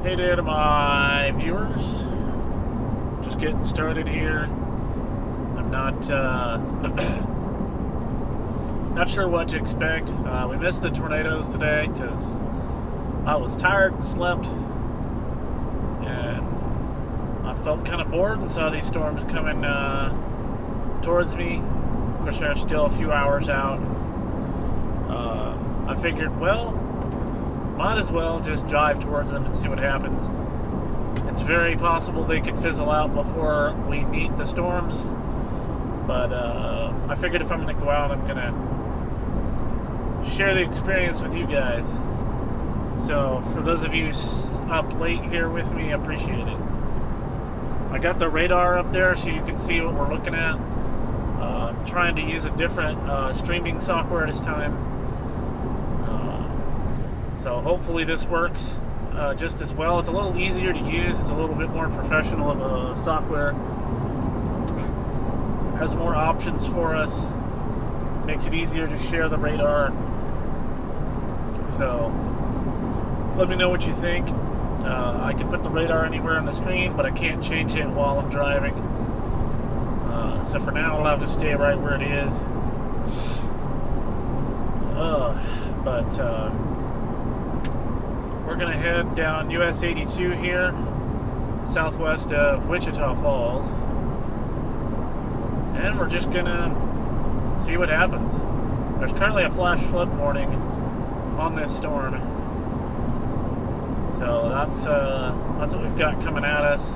Hey there to my viewers. Just getting started here. I'm not not sure what to expect. We missed the tornadoes today because I was tired and slept, and I felt kind of bored and saw these storms coming towards me. Of course, they're still a few hours out. I figured, well, might as well just drive towards them and see what happens. It's very possible they could fizzle out before we meet the storms, but I figured if I'm going to go out, I'm going to share the experience with you guys. So for those of you up late here with me, I appreciate it. I got the radar up there so you can see what we're looking at. I'm trying to use a different streaming software this time. So hopefully this works just as well. It's a little easier to use. It's a little bit more professional of a software. Has more options for us. Makes it easier to share the radar. So let me know what you think. I can put the radar anywhere on the screen, but I can't change it while I'm driving. So for now, I'll have to stay right where it is. We're going to head down US 82 here, southwest of Wichita Falls. And we're just going to see what happens. There's currently a flash flood warning on this storm. So that's what we've got coming at us.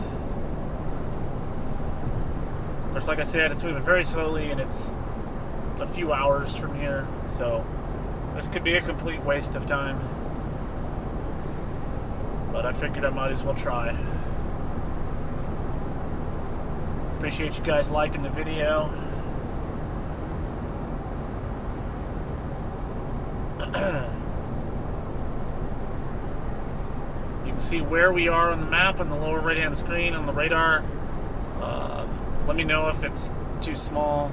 Of course, like I said, it's moving very slowly and it's a few hours from here. So this could be a complete waste of time. But I figured I might as well try. Appreciate you guys liking the video. You can see where we are on the map on the lower right hand screen on the radar. Let me know if it's too small.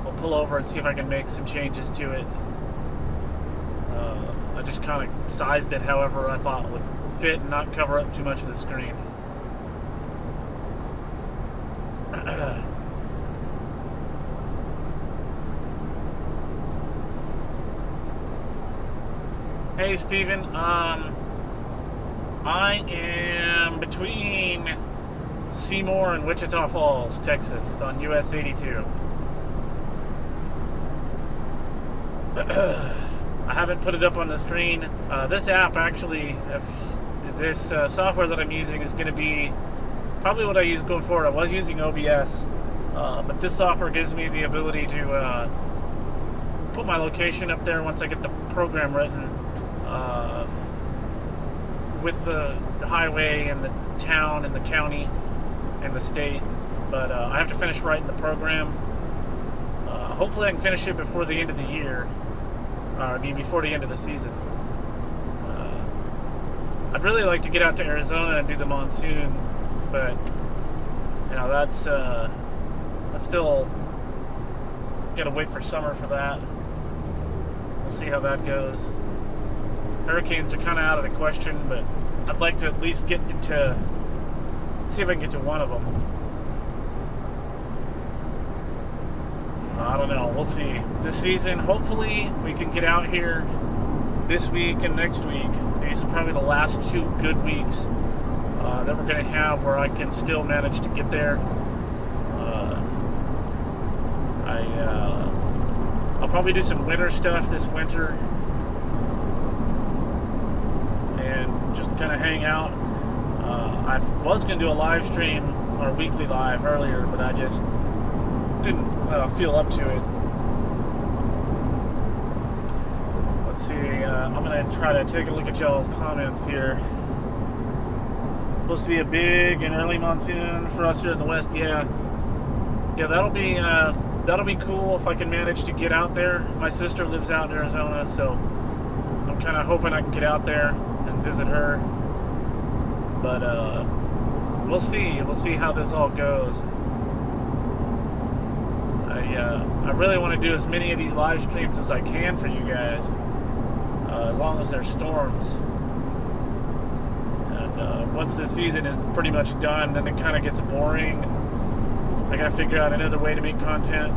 I'll pull over and see if I can make some changes to it. I just kind of sized it however I thought it would fit and not cover up too much of the screen. Hey Steven, I am between Seymour and Wichita Falls, Texas on US 82. I haven't put it up on the screen. This app actually, this software that I'm using is going to be probably what I use going forward. I was using OBS, but this software gives me the ability to put my location up there once I get the program written with the highway and the town and the county and the state. But I have to finish writing the program. Hopefully I can finish it before the end of the year. Before the end of the season. I'd really like to get out to Arizona and do the monsoon, but you know that's still gotta wait for summer for that. We'll see how that goes. Hurricanes are kind of out of the question, but I'd like to at least get to see if I can get to one of them. I don't know. We'll see. This season, hopefully, we can get out here this week and next week. These are probably the last 2 good weeks that we're going to have where I can still manage to get there. I'll probably do some winter stuff this winter and just kind of hang out. I was going to do a live stream or weekly live earlier, but I just didn't feel up to it. Let's see, I'm going to try to take a look at y'all's comments here. Supposed to be a big and early monsoon for us here in the west. Yeah, that'll be cool if I can manage to get out there. My sister lives out in Arizona, so I'm kind of hoping I can get out there and visit her. But we'll see. We'll see how this all goes. I really want to do as many of these live streams as I can for you guys, as long as there's storms. And once this season is pretty much done, then it kind of gets boring. I gotta figure out another way to make content.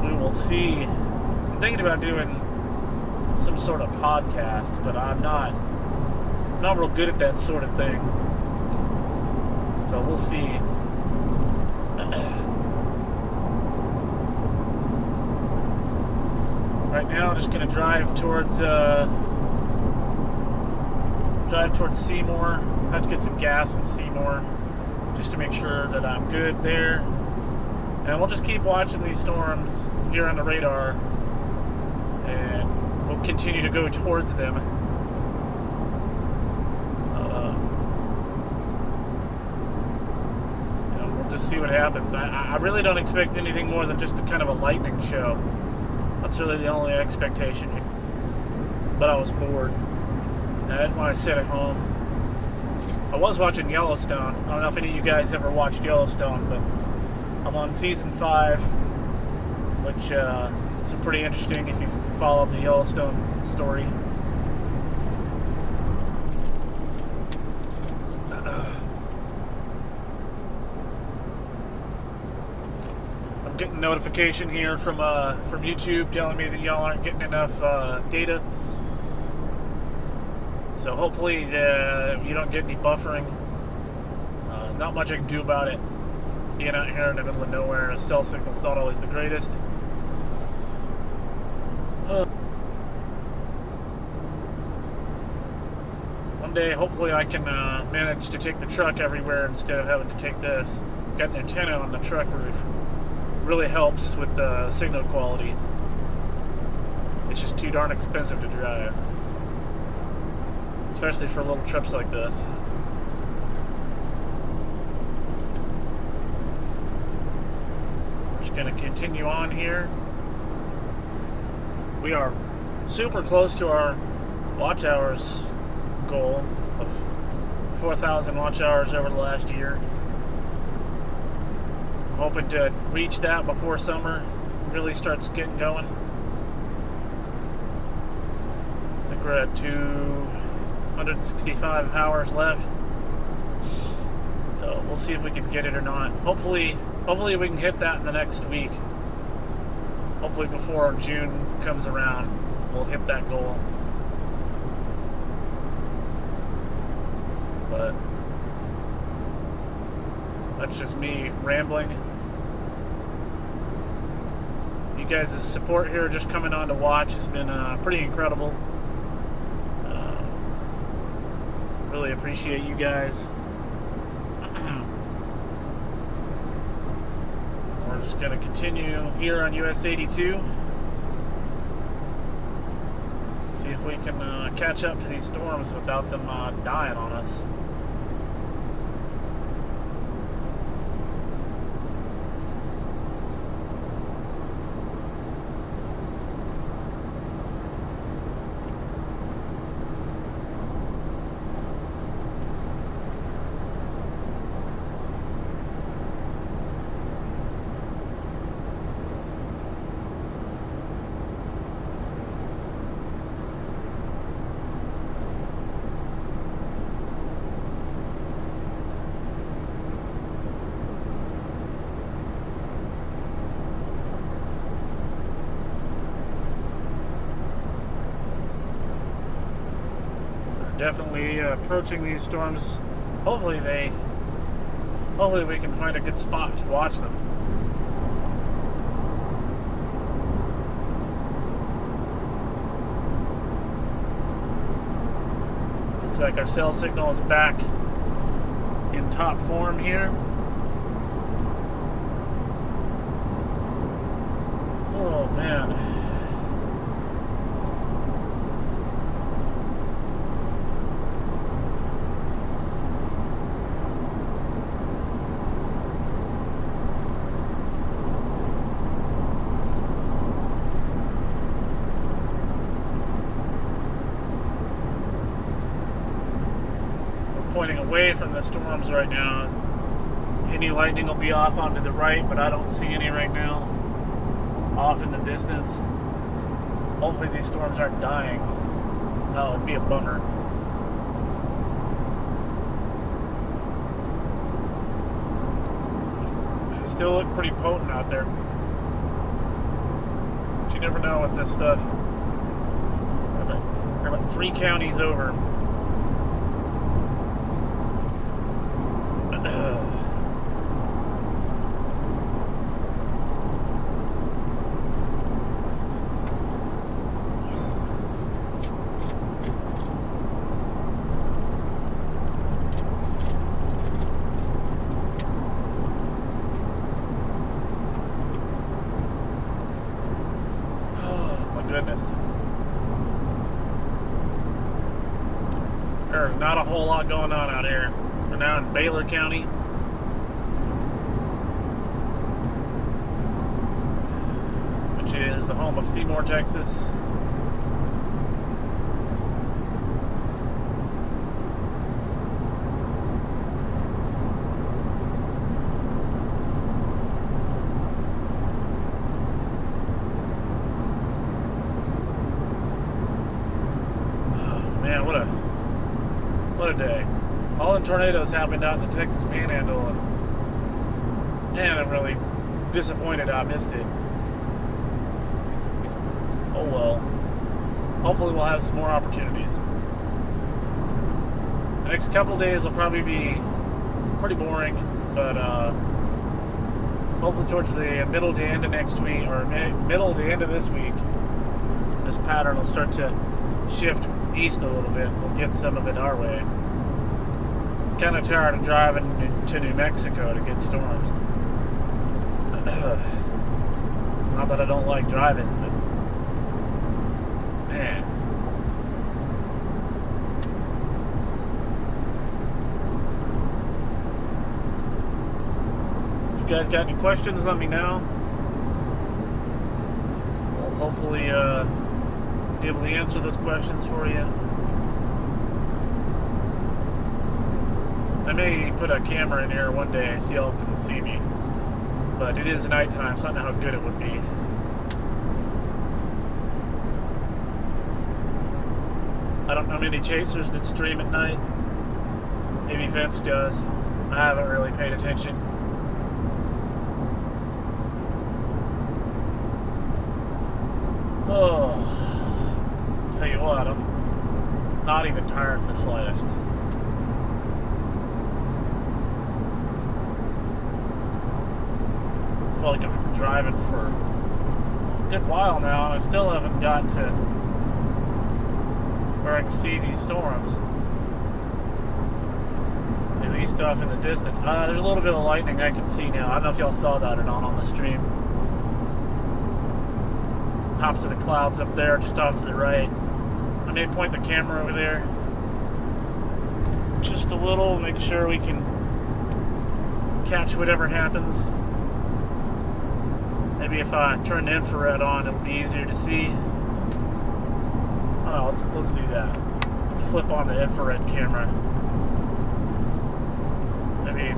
We will see. I'm thinking about doing some sort of podcast, but I'm not real good at that sort of thing. So we'll see. Right now, I'm just gonna drive towards Seymour. I have to get some gas in Seymour just to make sure that I'm good there. And we'll just keep watching these storms here on the radar, and we'll continue to go towards them. We'll just see what happens. I really don't expect anything more than just a kind of a lightning show. That's really the only expectation. But I was bored. And when I sit at home, I was watching Yellowstone. I don't know if any of you guys ever watched Yellowstone, but I'm on season 5, which is pretty interesting if you follow the Yellowstone story. Getting a notification here from YouTube telling me that y'all aren't getting enough data. So hopefully you don't get any buffering. Not much I can do about it. Being out here in the middle of nowhere, cell signal's not always the greatest. One day, hopefully I can manage to take the truck everywhere instead of having to take this. Got an antenna on the truck roof. Really helps with the signal quality. It's just too darn expensive to drive, especially for little trips like this. We're just going to continue on here. We are super close to our watch hours goal of 4,000 watch hours over the last year. Hoping to reach that before summer really starts getting going. I think we're at 265 hours left. So we'll see if we can get it or not. Hopefully we can hit that in the next week. Hopefully before June comes around, we'll hit that goal. But that's just me rambling. You guys' support here just coming on to watch has been pretty incredible. Really appreciate you guys. We're just going to continue here on US 82. See if we can catch up to these storms without them dying on us. Definitely approaching these storms. Hopefully we can find a good spot to watch them. Looks like our cell signal is back in top form here. Oh man. Pointing away from the storms right now. Any lightning will be off onto the right, but I don't see any right now. Off in the distance. Hopefully these storms aren't dying. Oh, it'd be a bummer. They still look pretty potent out there. But you never know with this stuff. We're about 3 counties over. Goodness. There's not a whole lot going on out here. We're now in Baylor County. Which is the home of Seymour, Texas. Man, what a day. All the tornadoes happened out in the Texas Panhandle, and man, I'm really disappointed I missed it. Oh well. Hopefully we'll have some more opportunities. The next couple days will probably be pretty boring, but hopefully towards the middle to end of next week, or middle to end of this week, this pattern will start to shift east a little bit. We'll get some of it our way. Kind of tired of driving to New Mexico to get storms. Not that I don't like driving, but man. If you guys got any questions, let me know. We'll hopefully be able to answer those questions for you. I may put a camera in here one day so y'all can see me, but it is nighttime, so I don't know how good it would be. I don't know many chasers that stream at night. Maybe Vince does. I haven't really paid attention. Oh, tell you what, I'm not even tired in the slightest. I feel like I've been driving for a good while now, and I still haven't got to where I can see these storms. At least off in the distance. There's a little bit of lightning I can see now. I don't know if y'all saw that or not on the stream. Tops of the clouds up there, just off to the right. I may point the camera over there just a little, make sure we can catch whatever happens. Maybe if I turn the infrared on, it'll be easier to see. Oh, let's do that. Flip on the infrared camera.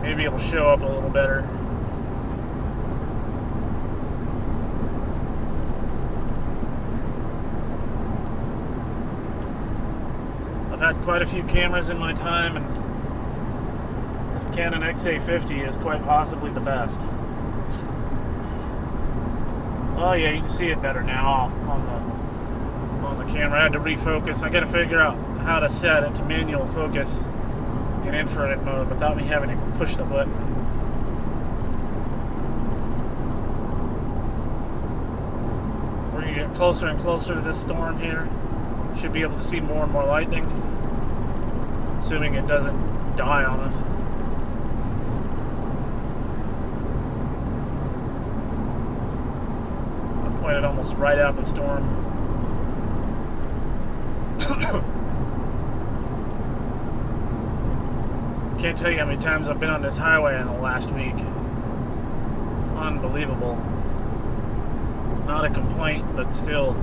Maybe it'll show up a little better. I've had quite a few cameras in my time, and this Canon XA50 is quite possibly the best. Oh yeah, you can see it better now on the camera. I had to refocus. I got to figure out how to set it to manual focus in infrared mode without me having to push the button. We're gonna get closer and closer to this storm here. Should be able to see more and more lightning, assuming it doesn't die on us. I pointed almost right out the storm. Can't tell you how many times I've been on this highway in the last week. Unbelievable. Not a complaint, but still.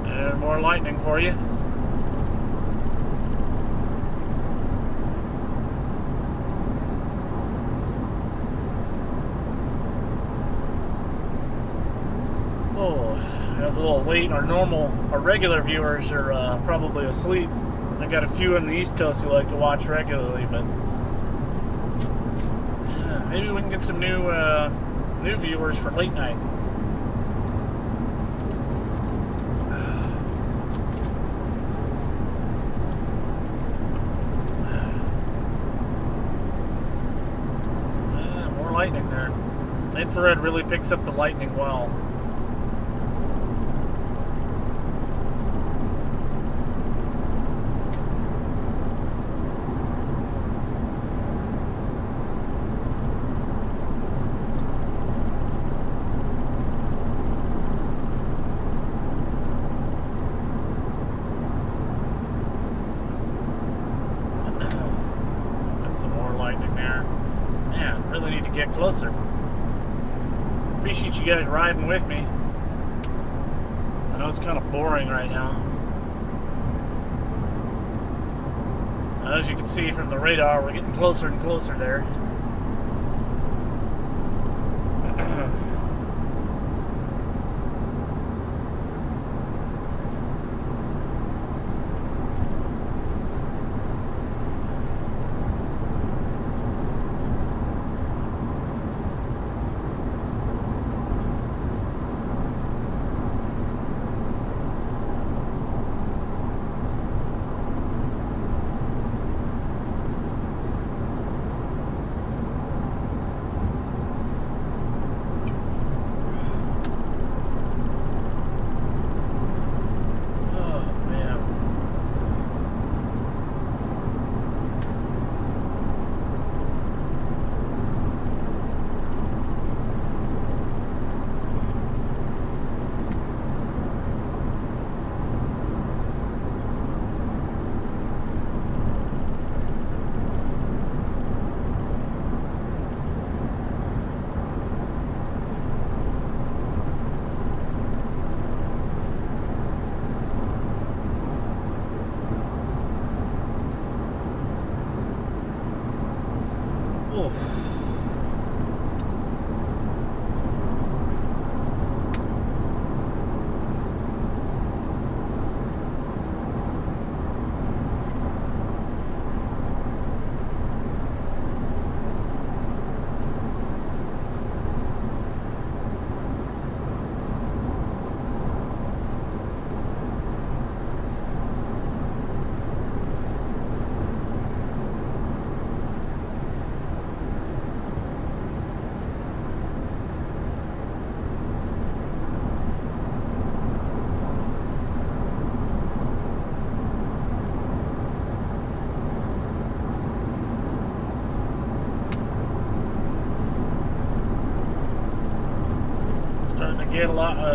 And more lightning for you. little late. Our regular viewers are probably asleep. I got a few on the East Coast who like to watch regularly, but maybe we can get some new viewers for late night. More lightning there. Infrared really picks up the lightning well. Get closer. Appreciate you guys riding with me. I know it's kind of boring right now. As you can see from the radar, we're getting closer and closer there.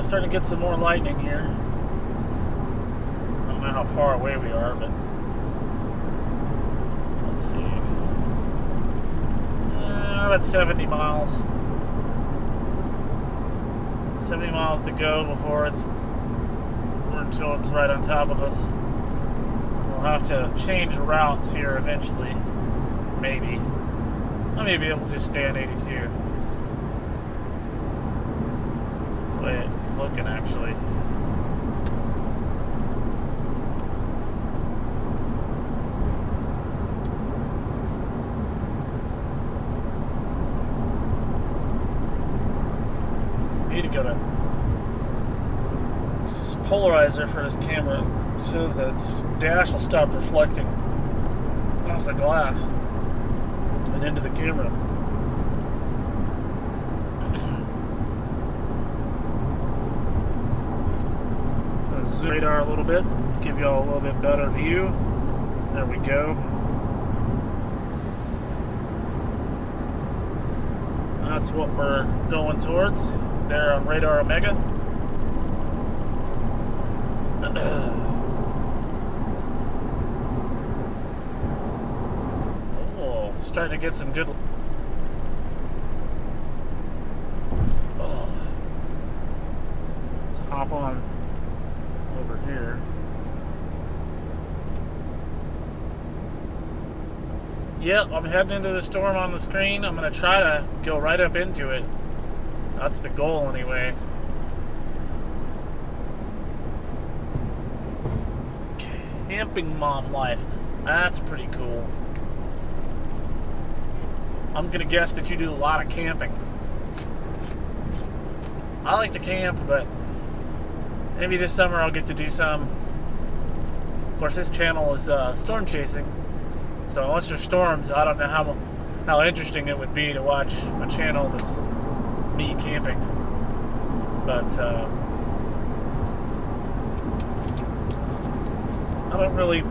Starting to get some more lightning here. I don't know how far away we are, but let's see. About 70 miles. 70 miles to go before until it's right on top of us. We'll have to change routes here eventually. Maybe. I may be able to just stay on 82. Wait, looking actually. Need to go to this polarizer for this camera so the dash will stop reflecting off the glass and into the camera. Zoom radar a little bit, give you all a little bit better view. There we go. That's what we're going towards there on radar Omega. Oh, starting to get some good. Oh. Let's hop on over here. Yep, I'm heading into the storm on the screen. I'm going to try to go right up into it. That's the goal anyway. Camping mom life. That's pretty cool. I'm gonna guess that you do a lot of camping. I like to camp, but maybe this summer I'll get to do some. Of course, this channel is storm chasing, so unless there's storms, I don't know how interesting it would be to watch a channel that's me camping. But I don't really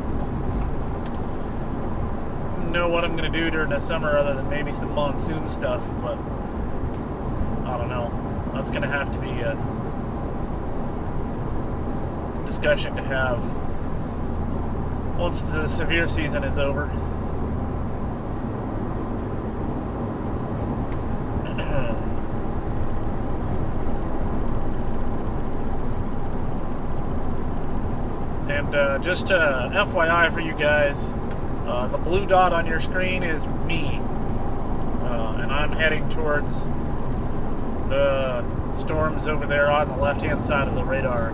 know what I'm going to do during the summer other than maybe some monsoon stuff, but I don't know. That's going to have to be a discussion to have once the severe season is over. And just FYI for you guys, the blue dot on your screen is me, and I'm heading towards the storms over there on the left-hand side of the radar.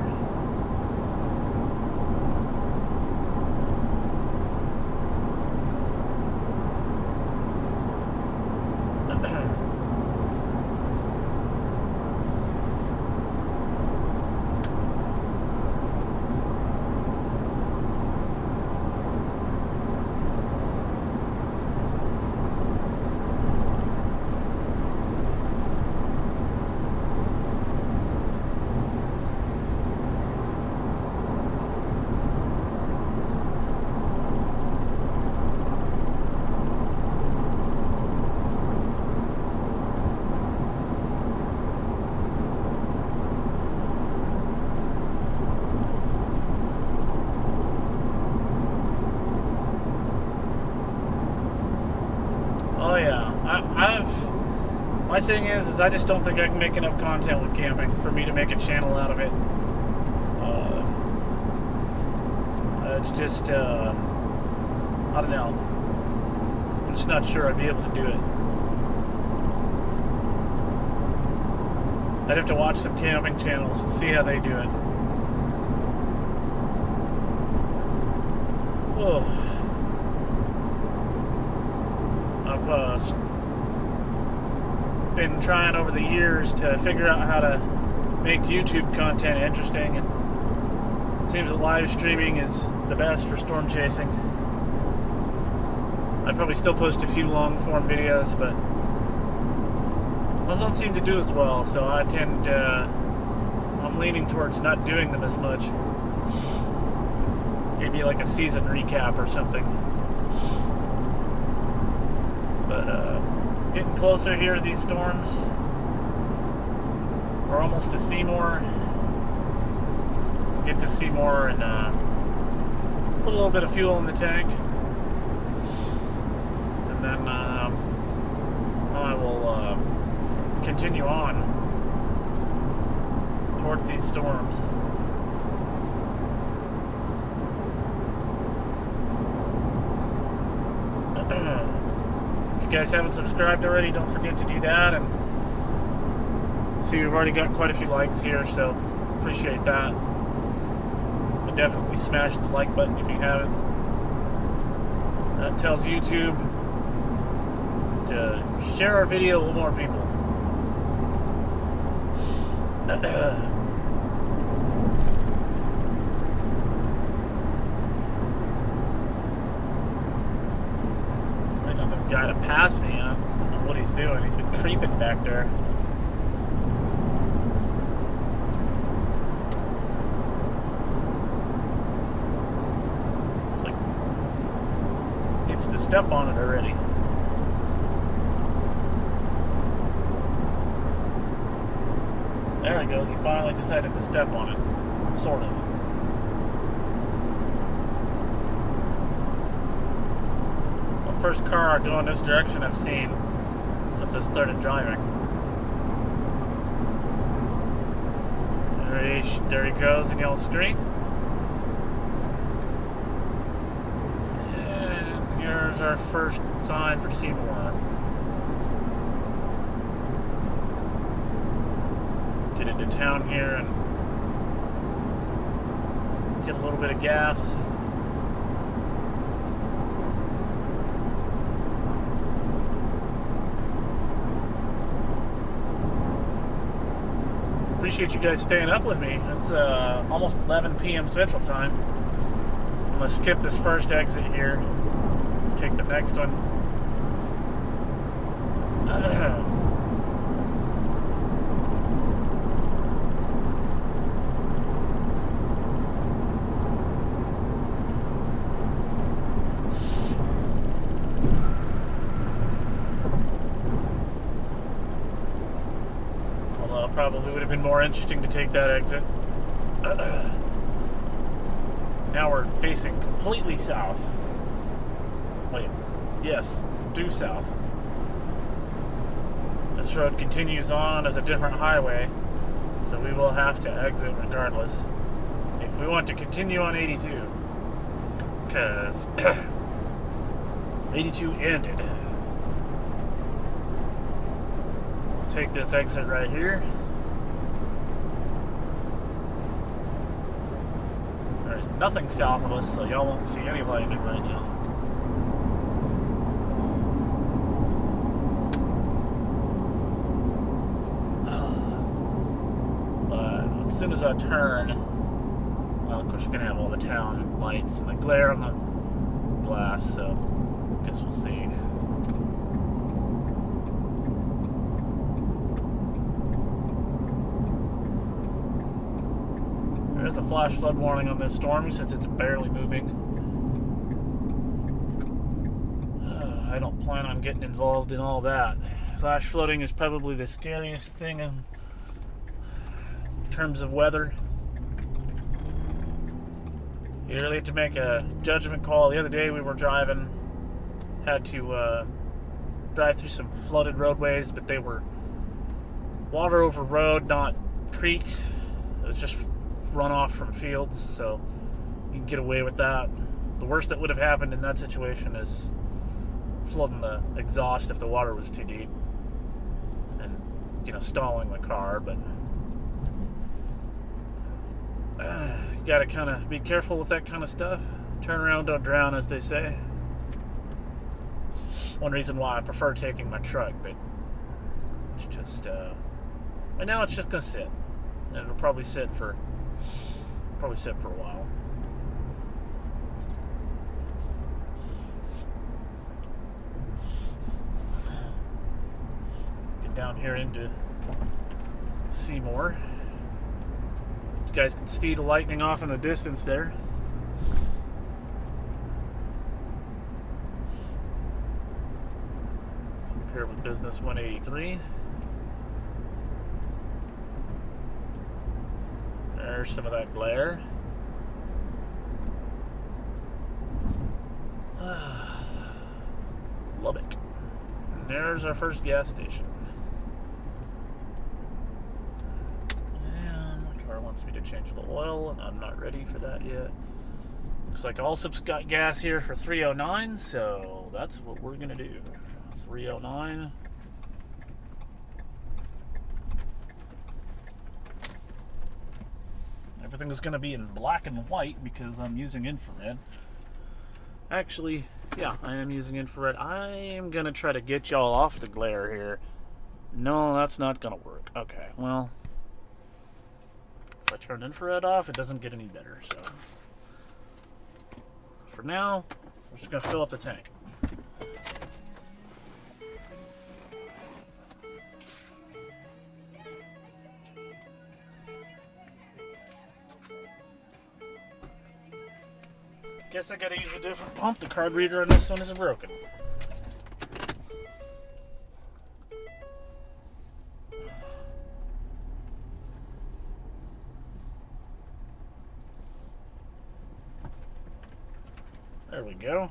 Oh yeah, my thing is I just don't think I can make enough content with camping for me to make a channel out of it. It's just, I don't know. I'm just not sure I'd be able to do it. I'd have to watch some camping channels to see how they do it. Oh. I've been trying over the years to figure out how to make YouTube content interesting, and it seems that live streaming is the best for storm chasing. I'd probably still post a few long form videos, but those don't seem to do as well, so I'm leaning towards not doing them as much. Maybe like a season recap or something. But getting closer here to these storms. We're almost to Seymour. Get to Seymour and put a little bit of fuel in the tank, and then I will continue on towards these storms. If you guys haven't subscribed already, don't forget to do that. And see, we've already got quite a few likes here, so appreciate that. And definitely smash the like button if you haven't. That tells YouTube to share our video with more people. Guy to pass me. I don't know what he's doing. He's been creeping back there. It's like needs to step on it already. There he goes. He finally decided to step on it. Sort of. First car going this direction I've seen since I started driving. There he goes in the old screen. And here's our first sign for Seymour. Get into town here and get a little bit of gas. appreciate you guys staying up with me. It's almost 11 p.m. Central Time. I'm going to skip this first exit here. Take the next one. Although it probably would have been more interesting to take that exit. Now we're facing completely south. Wait, yes, due south. This road continues on as a different highway, so we will have to exit regardless if we want to continue on 82, because 82 ended. Take this exit right here. There's nothing south of us, so y'all won't see any lightning right now. But as soon as I turn, well, of course you're gonna have all the town lights and the glare on the glass, so I guess we'll see. There's a flash flood warning on this storm since it's barely moving. I don't plan on getting involved in all that. Flash flooding is probably the scariest thing in terms of weather. You really have to make a judgment call. The other day we were driving, had to drive through some flooded roadways, but they were water over road, not creeks. It was just runoff from fields, so you can get away with that. The worst that would have happened in that situation is flooding the exhaust if the water was too deep and, you know, stalling the car. But you gotta kind of be careful with that kind of stuff. Turn around, don't drown, as they say. One reason why I prefer taking my truck, but it's just right now it's just gonna sit, and it'll probably sit for a while. Get down here into Seymour. You guys can see the lightning off in the distance there. Up here with Business 183. There's some of that glare. Lubbock. And there's our first gas station. And my car wants me to change the oil, and I'm not ready for that yet. Looks like Allsup's got gas here for $3.09, so that's what we're gonna do. $3.09. Everything is going to be in black and white because I'm using infrared. Actually, yeah, I am using infrared. I am going to try to get y'all off the glare here. No, that's not going to work. Okay, well, if I turn infrared off, it doesn't get any better. So, for now, we're just going to fill up the tank. Guess I gotta use a different pump. The card reader on this one isn't broken. There we go.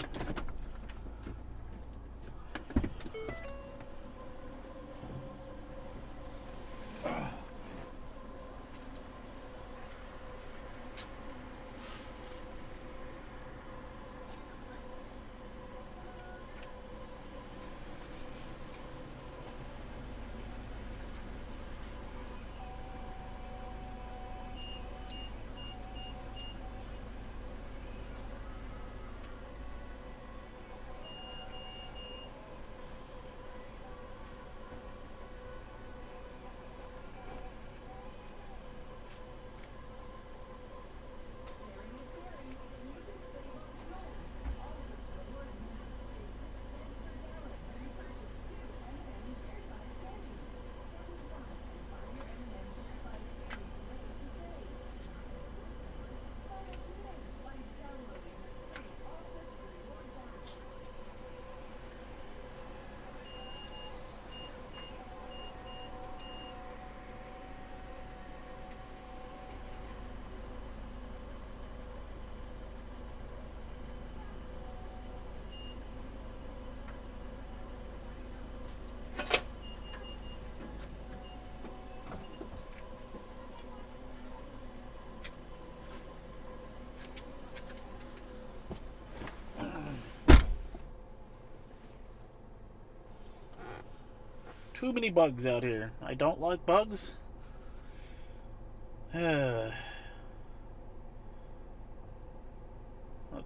too many bugs out here. I don't like bugs. Let's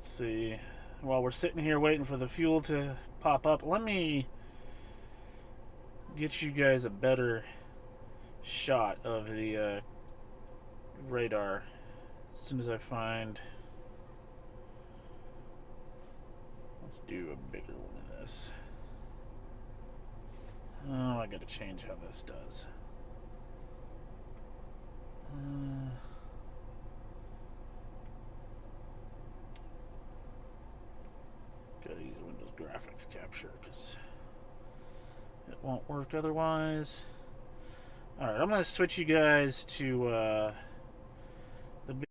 see. While we're sitting here waiting for the fuel to pop up, let me get you guys a better shot of the radar as soon as I find. Let's do a bigger one of this. Oh, I gotta change how this does. Gotta use Windows graphics capture because it won't work otherwise. Alright, I'm gonna switch you guys to the big.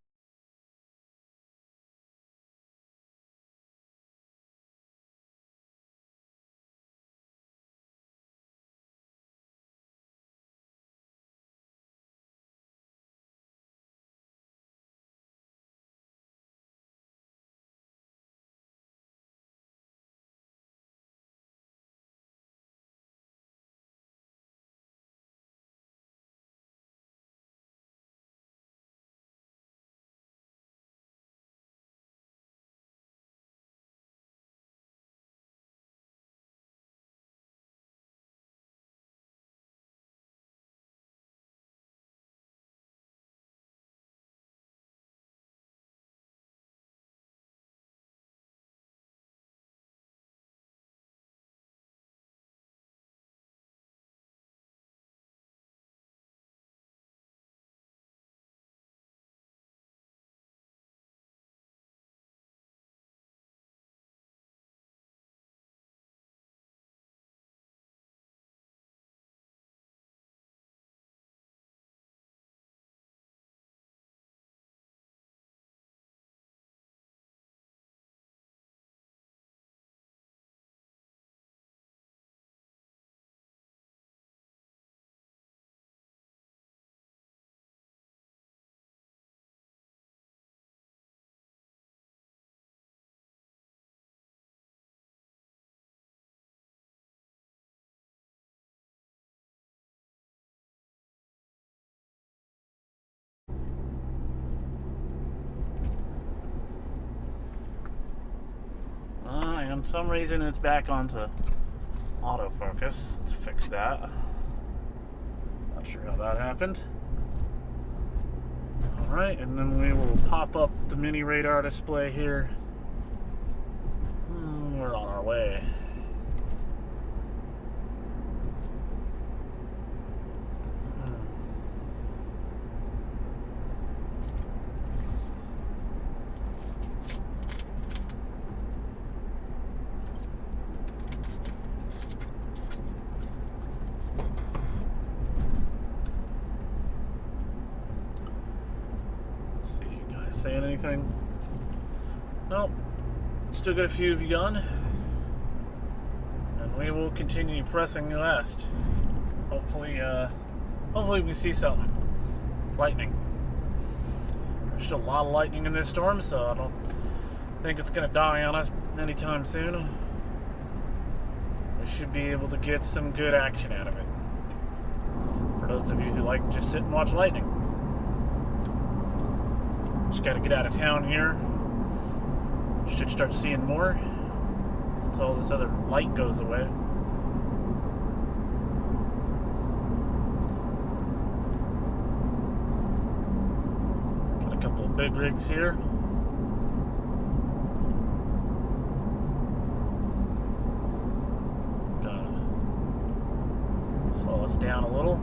And for some reason it's back onto autofocus. Let's fix that. Not sure how that happened. Alright, and then we will pop up the mini radar display here. We're on our way. Saying anything? Nope. Still got a few of you gone. And we will continue pressing west. Hopefully we can see something. Lightning. There's still a lot of lightning in this storm, so I don't think it's gonna die on us anytime soon. We should be able to get some good action out of it. For those of you who like to just sit and watch lightning. Just got to get out of town here. Should start seeing more until this other light goes away. Got a couple of big rigs here. Gonna slow us down a little.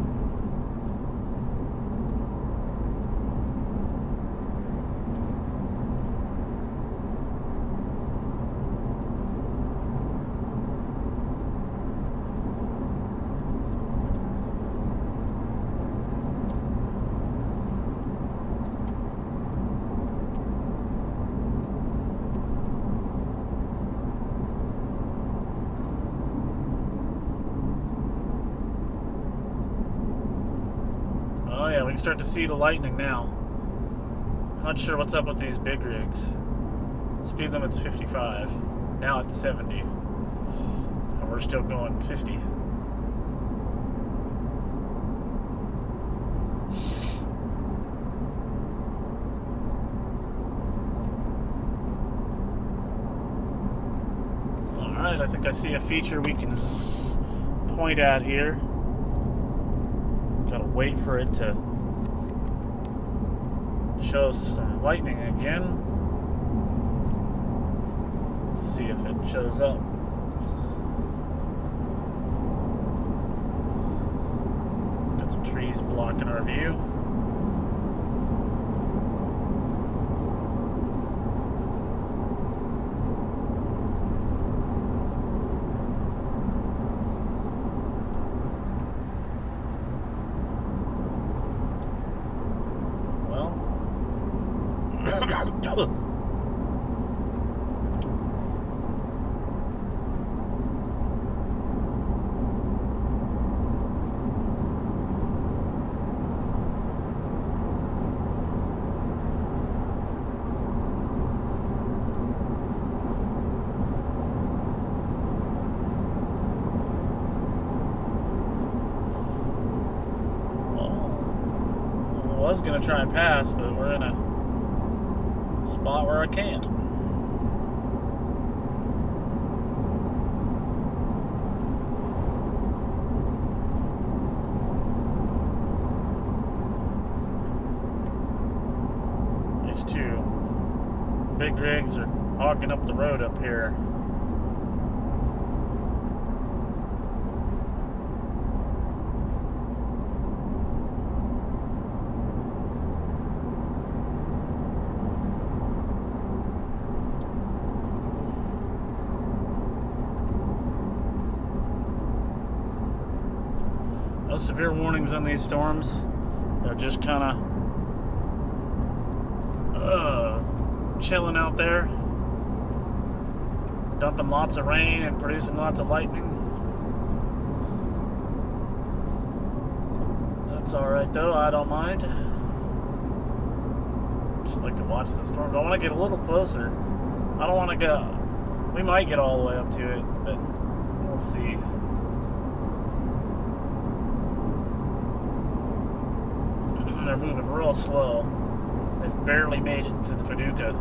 We can start to see the lightning now. Not sure what's up with these big rigs. Speed limit's 55. Now it's 70. And we're still going 50. Alright, I think I see a feature we can point at here. Gotta wait for it to show some lightning again. Let's see if it shows up. Got some trees blocking our view. I was gonna try and pass, but we're in a spot where I can't. These two big rigs are hogging up the road up here. No severe warnings on these storms. They're just kind of chilling out there, dumping lots of rain and producing lots of lightning. That's all right though. I don't mind. Just like to watch the storm. I want to get a little closer. I don't want to go. We might get all the way up to it, but we'll see. They're moving real slow. They've barely made it to the Paducah.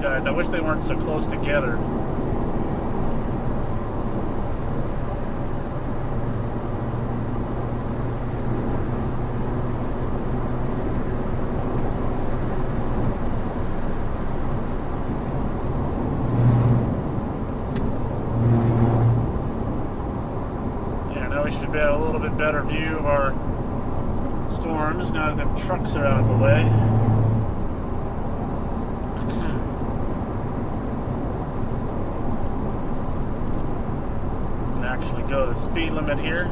Guys, I wish they weren't so close together. Yeah, now we should have a little bit better view of our storms now that the trucks are out of the way. Actually go the speed limit here.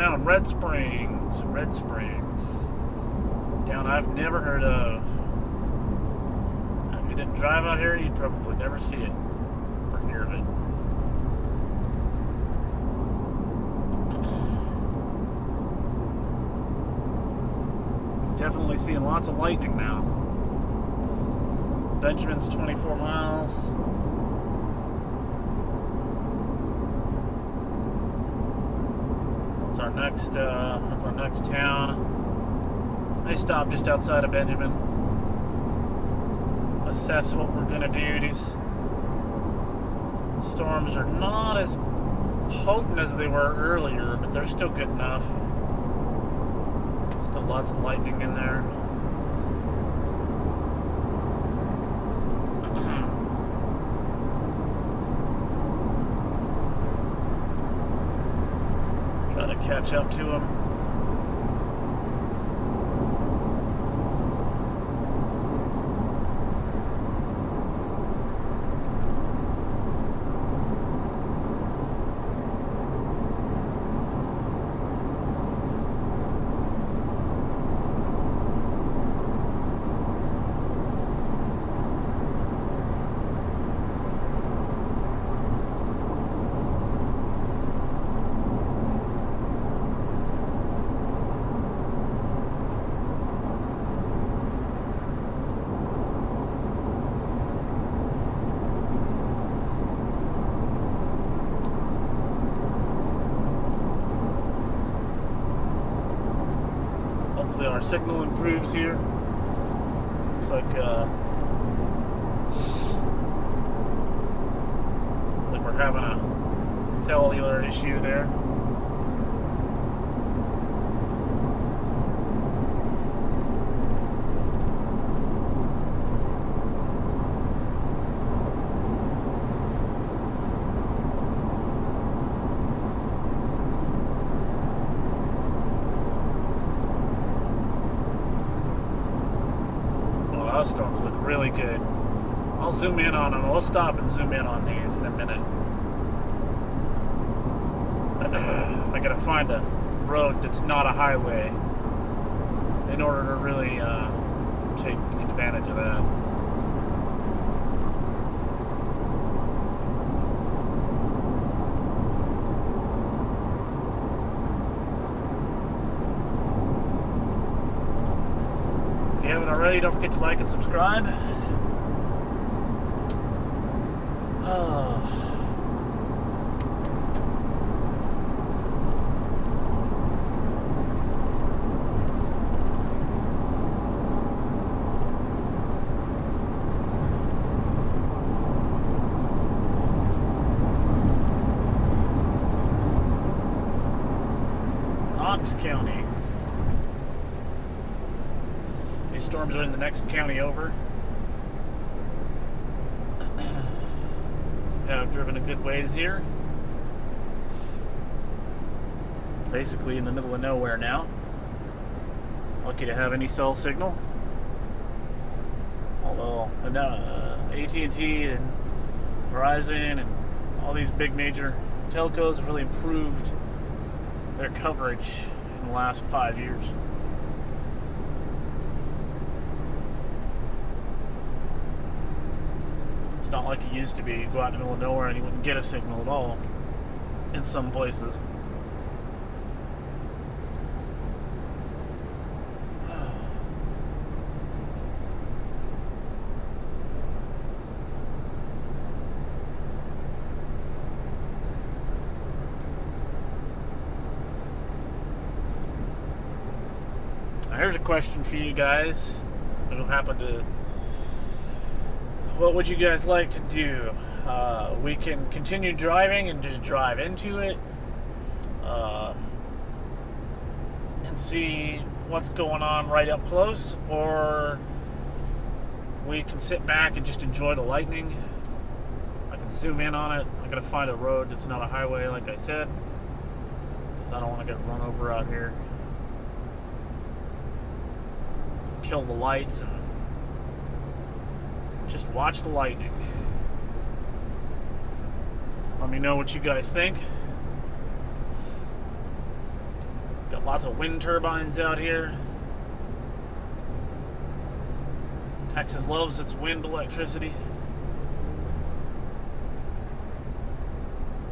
down in Red Springs. Red Springs. Town I've never heard of. If you didn't drive out here, you'd probably never see it or hear of it. Definitely seeing lots of lightning now. Benjamin's 24 miles. That's our next town. I stopped just outside of Benjamin. Assess what we're gonna do. These storms are not as potent as they were earlier, but they're still good enough. Still lots of lightning in there. Try to catch up to him. Our signal improves here. Looks like we're having a cellular issue there. Storms look really good. I'll zoom in on them. We'll stop and zoom in on these in a minute. I gotta find a road that's not a highway in order to really take advantage of that. If you haven't already, don't forget to like and subscribe. Knox County. These storms are in the next county over. Yeah, I've driven a good ways here. Basically in the middle of nowhere now. Lucky to have any cell signal. Although AT&T and Verizon and all these big major telcos have really improved their coverage in the last 5 years. It's not like it used to be. You go out in the middle of nowhere and you wouldn't get a signal at all in some places. Here's a question for you guys. It'll happen to. What would you guys like to do? We can continue driving and just drive into it and see what's going on right up close, or we can sit back and just enjoy the lightning. I can zoom in on it. I gotta find a road that's not a highway, like I said, because I don't want to get run over out here. Kill the lights and just watch the lightning. Let me know what you guys think. Lots of wind turbines out here. Texas loves its wind electricity.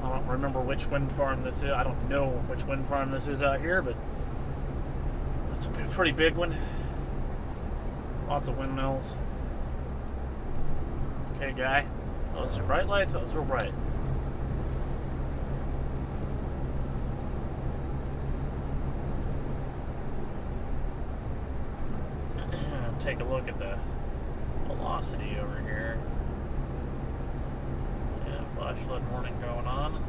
I don't remember which wind farm this is. I don't know which wind farm this is out here, but it's a pretty big one. Lots of windmills. Okay, guy. Those are bright lights. Those are bright. Take a look at the velocity over here. Yeah, flash flood warning going on.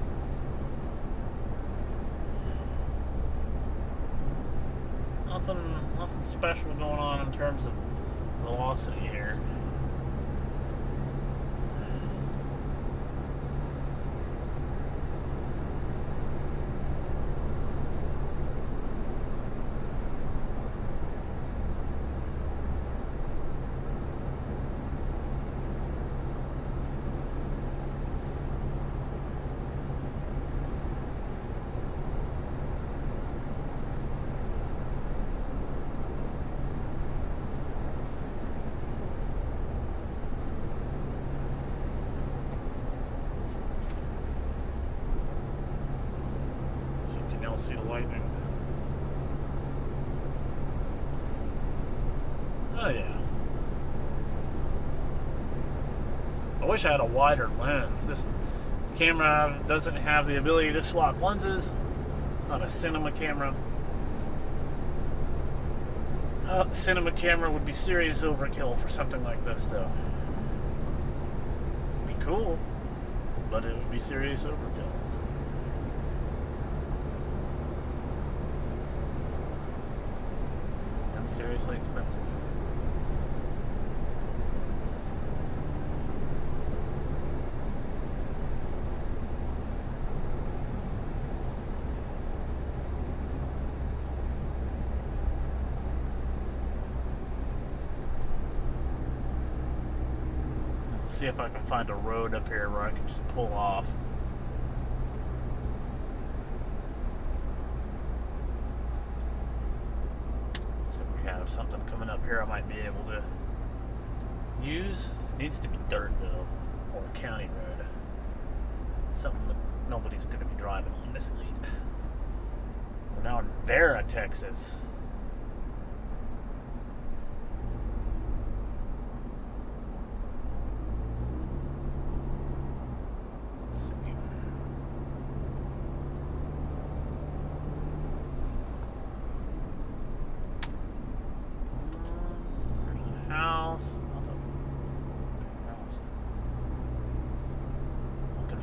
Nothing special going on in terms of velocity here. See the lightning. Oh yeah. I wish I had a wider lens. This camera doesn't have the ability to swap lenses. It's not a cinema camera. Cinema camera would be serious overkill for something like this though. It'd be cool, but it would be serious overkill. Seriously expensive. Let's see if I can find a road up here where I can just pull off. Have something coming up here I might be able to use. Needs to be dirt though, or a county road. Something that nobody's going to be driving on this late. We're now in Vera, Texas. Let's see.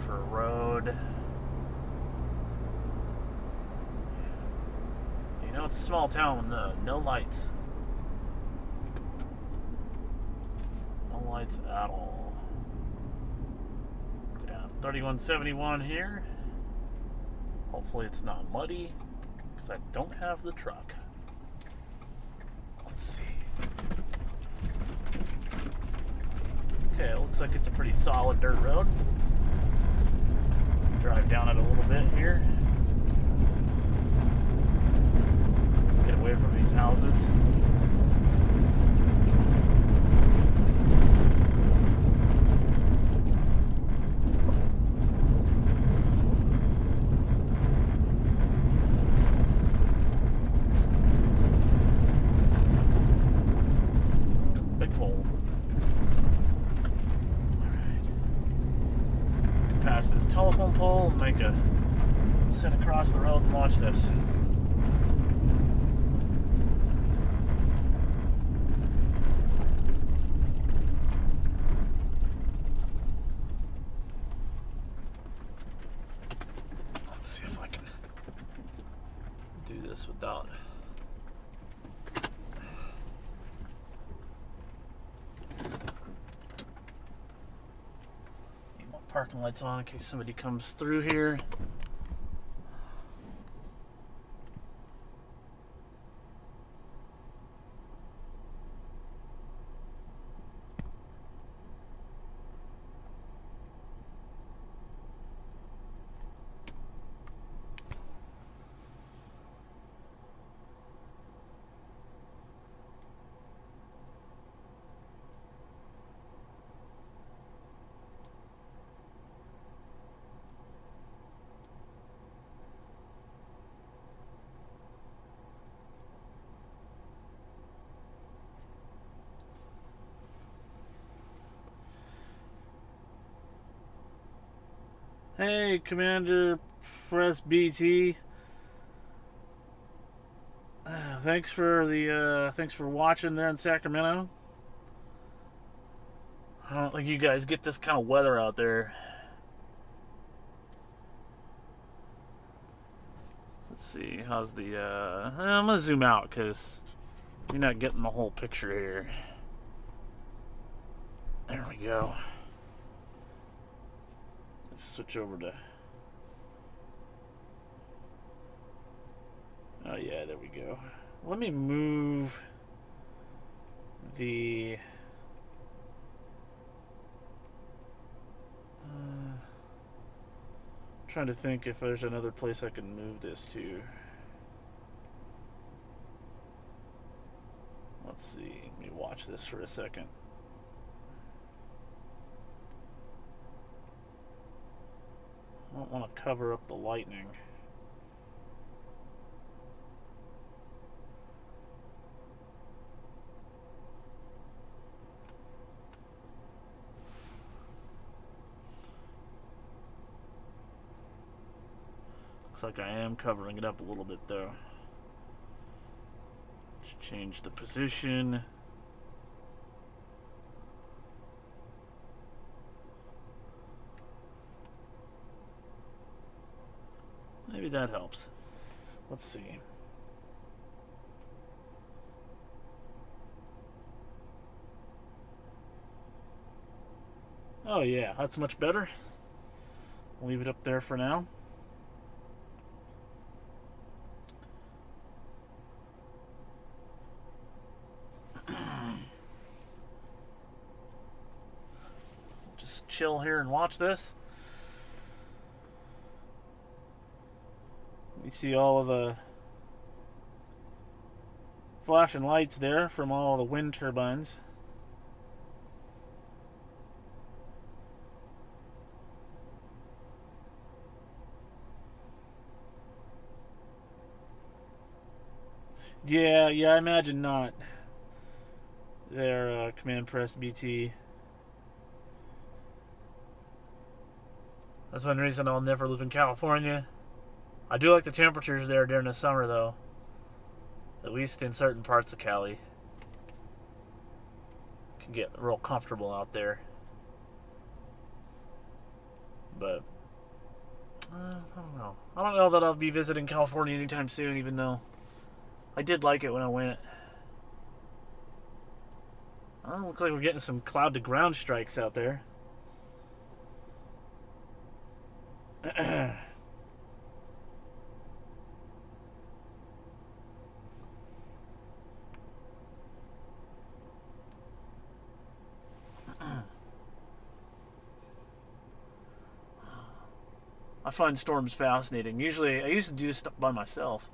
For a road. You know, it's a small town with no lights. No lights at all. Go down 3171 here. Hopefully it's not muddy, because I don't have the truck. Let's see. Okay, it looks like it's a pretty solid dirt road. Drive down it a little bit here. Get away from these houses. Big hole. Past this telephone pole and make a sit across the road and watch this. Let's see if I can do this without parking lights on in case somebody comes through here. Hey, Commander, press BT. Thanks for watching there in Sacramento. I don't think you guys get this kind of weather out there. Let's see, how's the, I'm gonna zoom out because you're not getting the whole picture here. There we go. Let's switch over to, oh yeah, there we go. Let me move the, trying to think if there's another place I can move this to. Let's see, let me watch this for a second. I don't want to cover up the lightning. Looks like I am covering it up a little bit though. Just change the position. Maybe that helps. Let's see. Oh yeah, that's much better. I'll leave it up there for now. Just chill here and watch this. You see all of the flashing lights there from all the wind turbines. Yeah, I imagine not. There, command press BT. That's one reason I'll never live in California. I do like the temperatures there during the summer, though. At least in certain parts of Cali. It can get real comfortable out there. But, I don't know. I don't know that I'll be visiting California anytime soon, even though I did like it when I went. Oh, looks like we're getting some cloud-to-ground strikes out there. I find storms fascinating. Usually, I used to do this stuff by myself.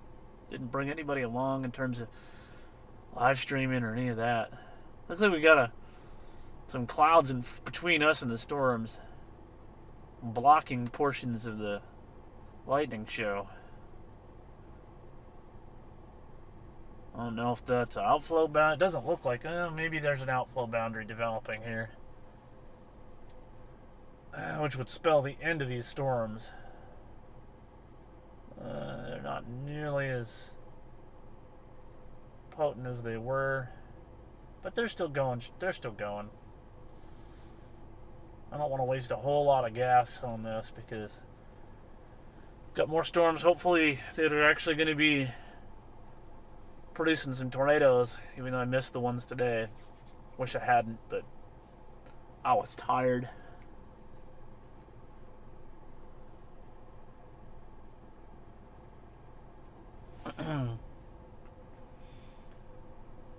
Didn't bring anybody along in terms of live streaming or any of that. Looks like we got some clouds in between us and the storms, blocking portions of the lightning show. I don't know if that's an outflow boundary. It doesn't look like it. Maybe there's an outflow boundary developing here, which would spell the end of these storms. They're not nearly as potent as they were, but they're still going. I don't want to waste a whole lot of gas on this because I've got more storms. Hopefully, they're actually going to be producing some tornadoes, even though I missed the ones today. Wish I hadn't, but I was tired.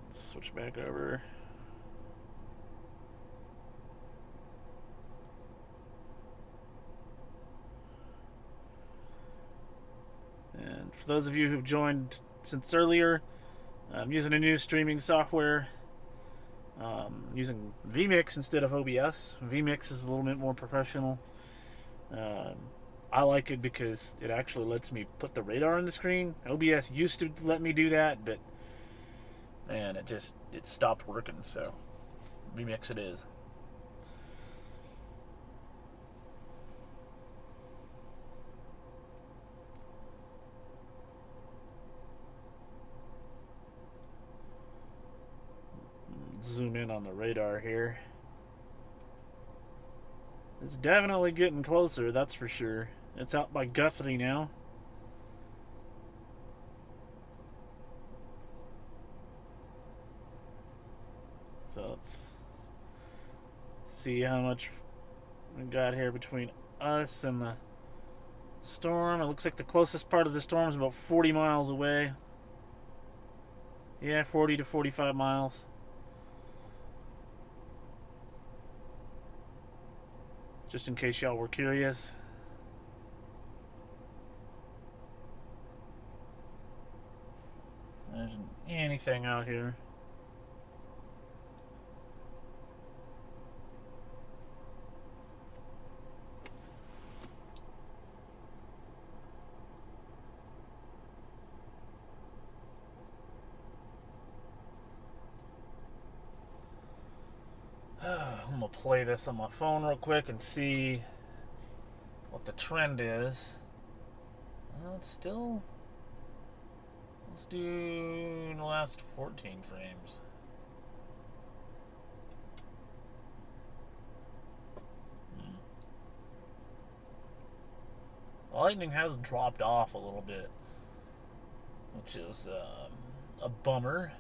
Let's switch back over. And for those of you who've joined since earlier, I'm using a new streaming software. Using vMix instead of OBS. vMix is a little bit more professional. I like it because it actually lets me put the radar on the screen. OBS used to let me do that, but man, it stopped working, so vMix it is. zoom in on the radar here. It's definitely getting closer, that's for sure. It's out by Guthrie now. So let's see how much we got here between us and the storm. It looks like the closest part of the storm is about 40 miles away. Yeah, 40 to 45 miles. Just in case y'all were curious. There isn't anything out here. I'm gonna play this on my phone real quick and see what the trend is. Well, it's still. Let's do the last 14 frames. The lightning has dropped off a little bit, which is a bummer.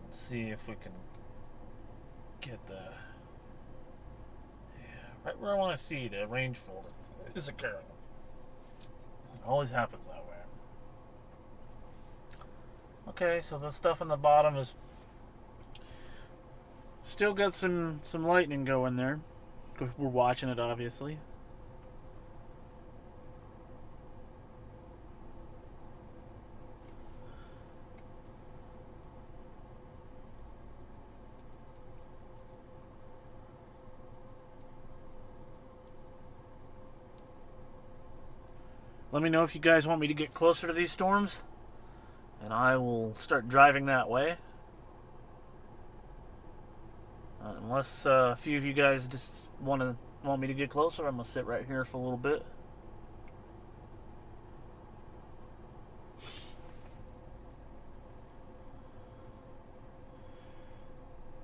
Let's see if we can get the right where I want to see the range folder. Is a carrot. It always happens that way. Okay, so the stuff on the bottom is still got some lightning going there. We're watching it, obviously. Let me know if you guys want me to get closer to these storms, and I will start driving that way. Unless a few of you guys just want me to get closer, I'm gonna sit right here for a little bit.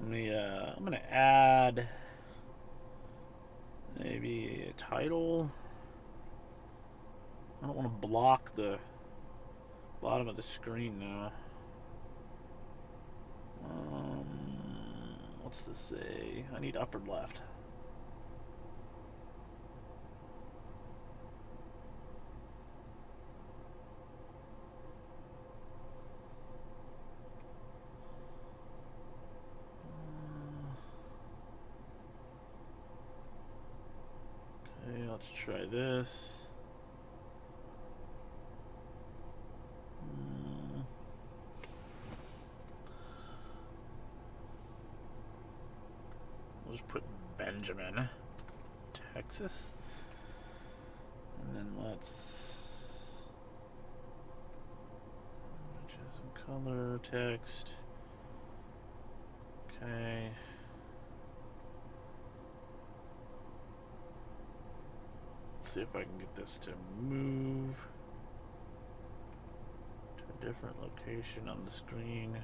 I'm gonna add maybe a title. I don't want to block the bottom of the screen now. What's this say? I need upper left. Okay, let's try this. We'll just put Benjamin, Texas, and then let's images and color, text. Okay. Let's see if I can get this to move to a different location on the screen.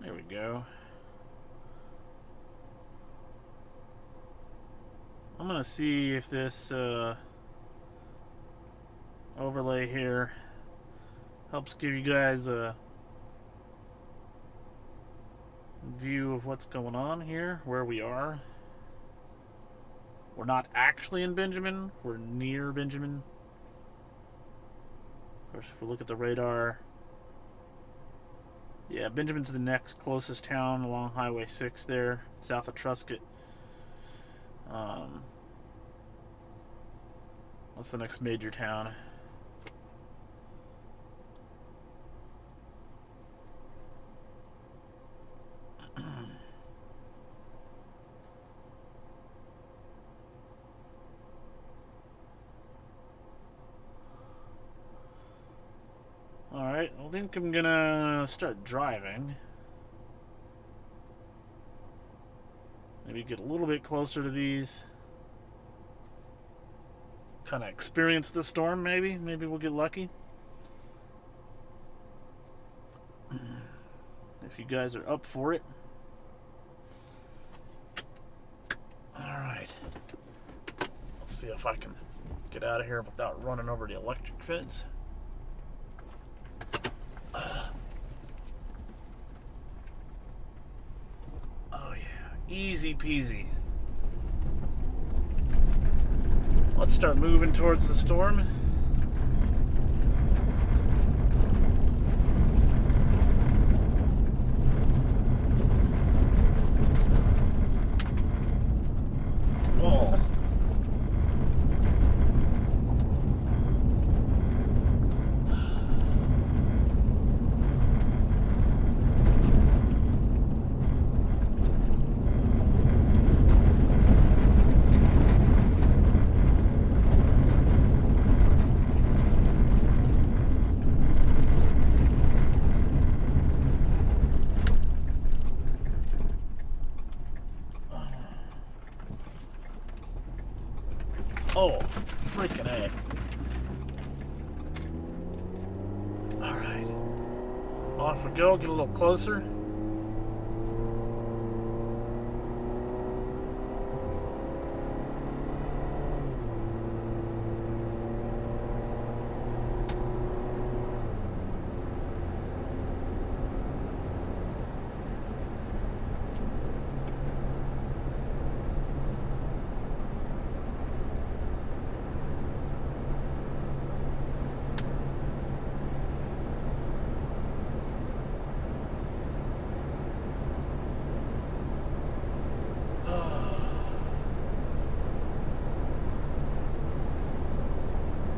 There we go. I'm gonna see if this overlay here helps give you guys a view of what's going on here, where we are. We're not actually in Benjamin, we're near Benjamin. Of course, if we look at the radar, yeah, Benjamin's the next closest town along Highway 6 there, south of Truscott. What's the next major town? Alright, I think I'm gonna start driving. Maybe get a little bit closer to these. Kind of experience the storm, maybe. Maybe we'll get lucky. If you guys are up for it. Alright. Let's see if I can get out of here without running over the electric fence. Oh yeah, easy peasy. Let's start moving towards the storm. Oh. Oh, freaking A. Alright. Off we go, get a little closer.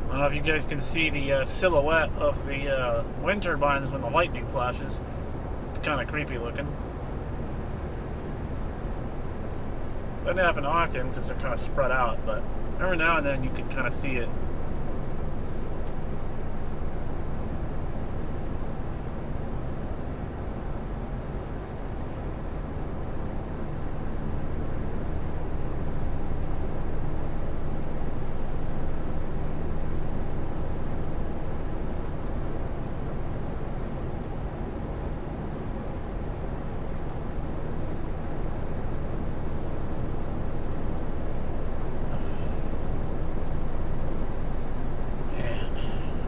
I don't know if you guys can see the silhouette of the wind turbines when the lightning flashes. It's kind of creepy looking. Doesn't happen often because they're kind of spread out, but every now and then you can kind of see it.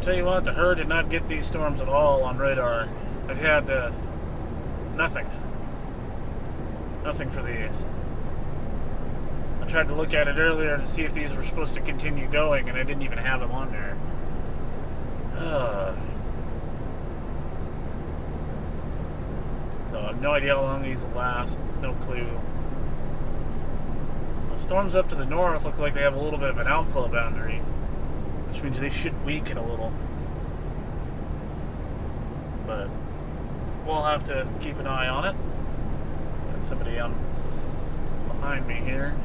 Tell you what, the herd did not get these storms at all on radar. It had nothing. Nothing for these. I tried to look at it earlier to see if these were supposed to continue going, and I didn't even have them on there. So I have no idea how long these will last. No clue. The storms up to the north look like they have a little bit of an outflow boundary, which means they should weaken a little. But we'll have to keep an eye on it. Got somebody behind me here.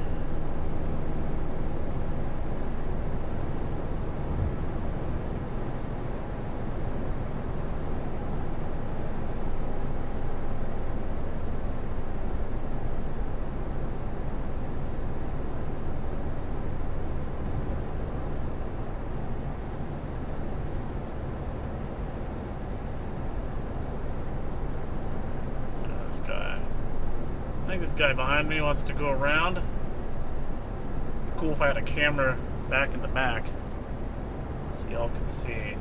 I think this guy behind me wants to go around. It'd be cool if I had a camera back in the back so y'all could see.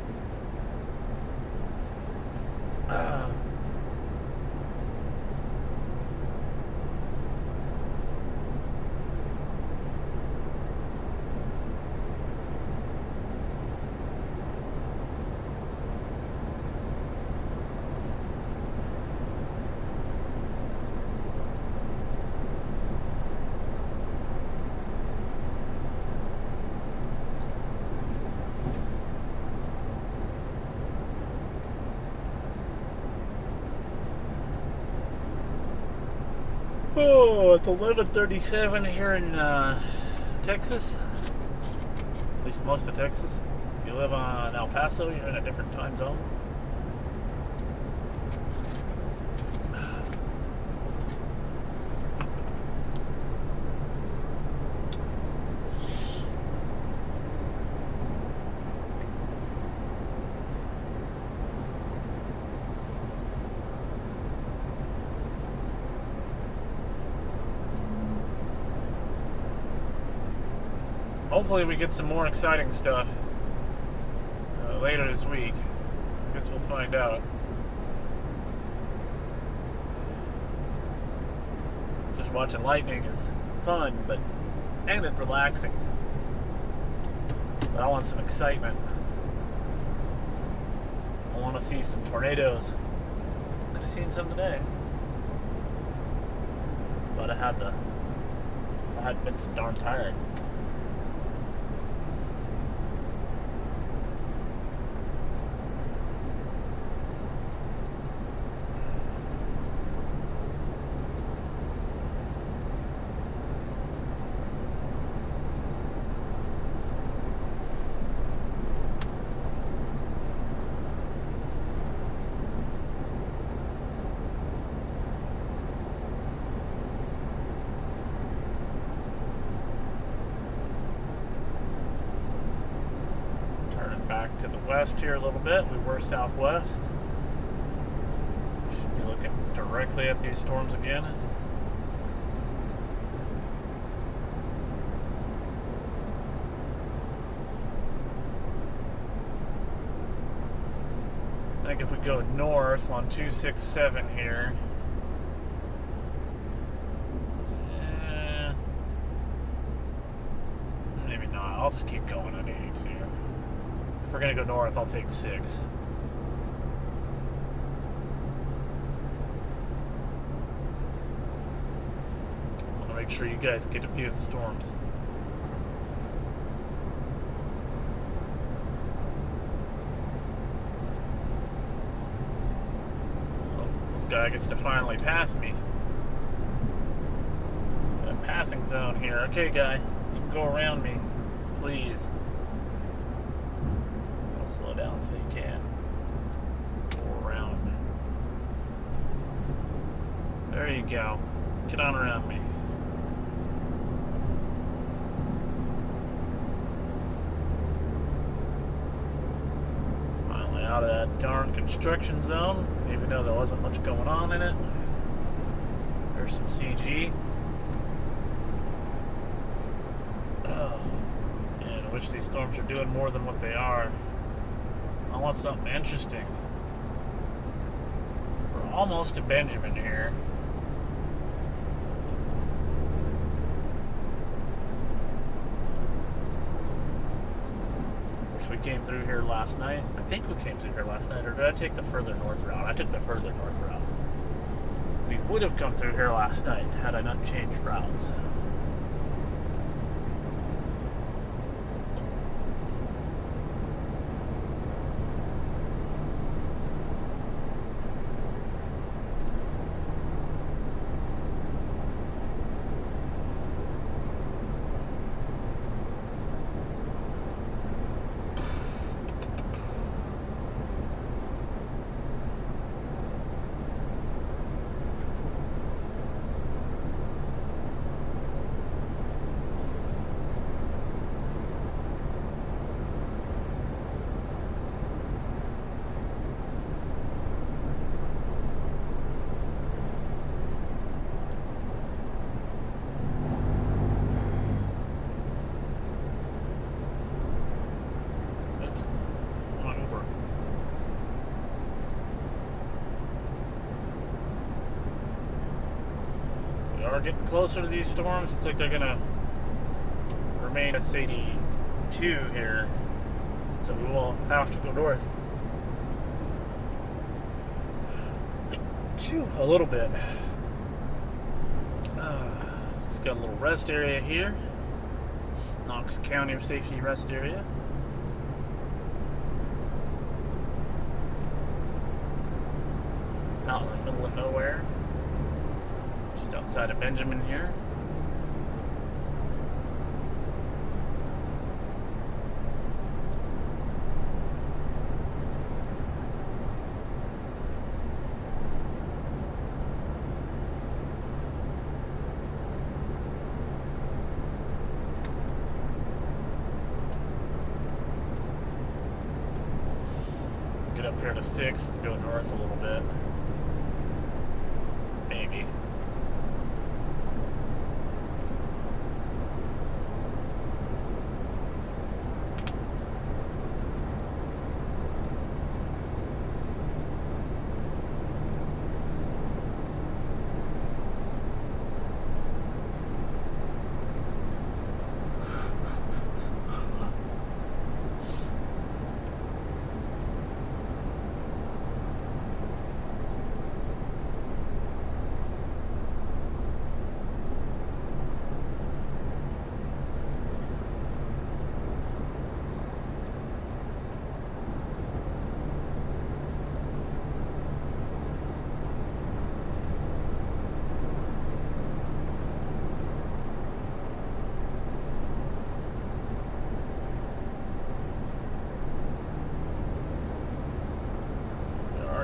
Oh, it's 11:37 here in Texas. At least most of Texas. If you live on El Paso, you're in a different time zone. hopefully we get some more exciting stuff later this week. I guess we'll find out. Just watching lightning is fun, and it's relaxing. But I want some excitement. I want to see some tornadoes. Could have seen some today, but I had been so darn tired. Back to the west here a little bit. We were southwest. Should be looking directly at these storms again. I think if we go north on 267 here, maybe not. I'll just keep going at 82. If we're going to go north, I'll take 6. I want to make sure you guys get a view of the storms. Oh, this guy gets to finally pass me. Got a passing zone here. Okay, guy, you can go around me, please. Slow down so you can go around. There you go. Get on around me. Finally out of that darn construction zone, even though there wasn't much going on in it. There's some CG. Oh, man, I wish these storms are doing more than what they are. I want something interesting. We're almost to Benjamin here. Of course, we came through here last night. I think we came through here last night, or did I take the further north route? I took the further north route. We would have come through here last night had I not changed routes. Are getting closer to these storms. Looks like they're gonna remain at 82 here, so we will have to go north a little bit. It's got a little rest area here, Knox County Safety Rest Area. Out in the middle of nowhere. Outside of Benjamin here. Get up here to 6 and go north a little bit. Maybe.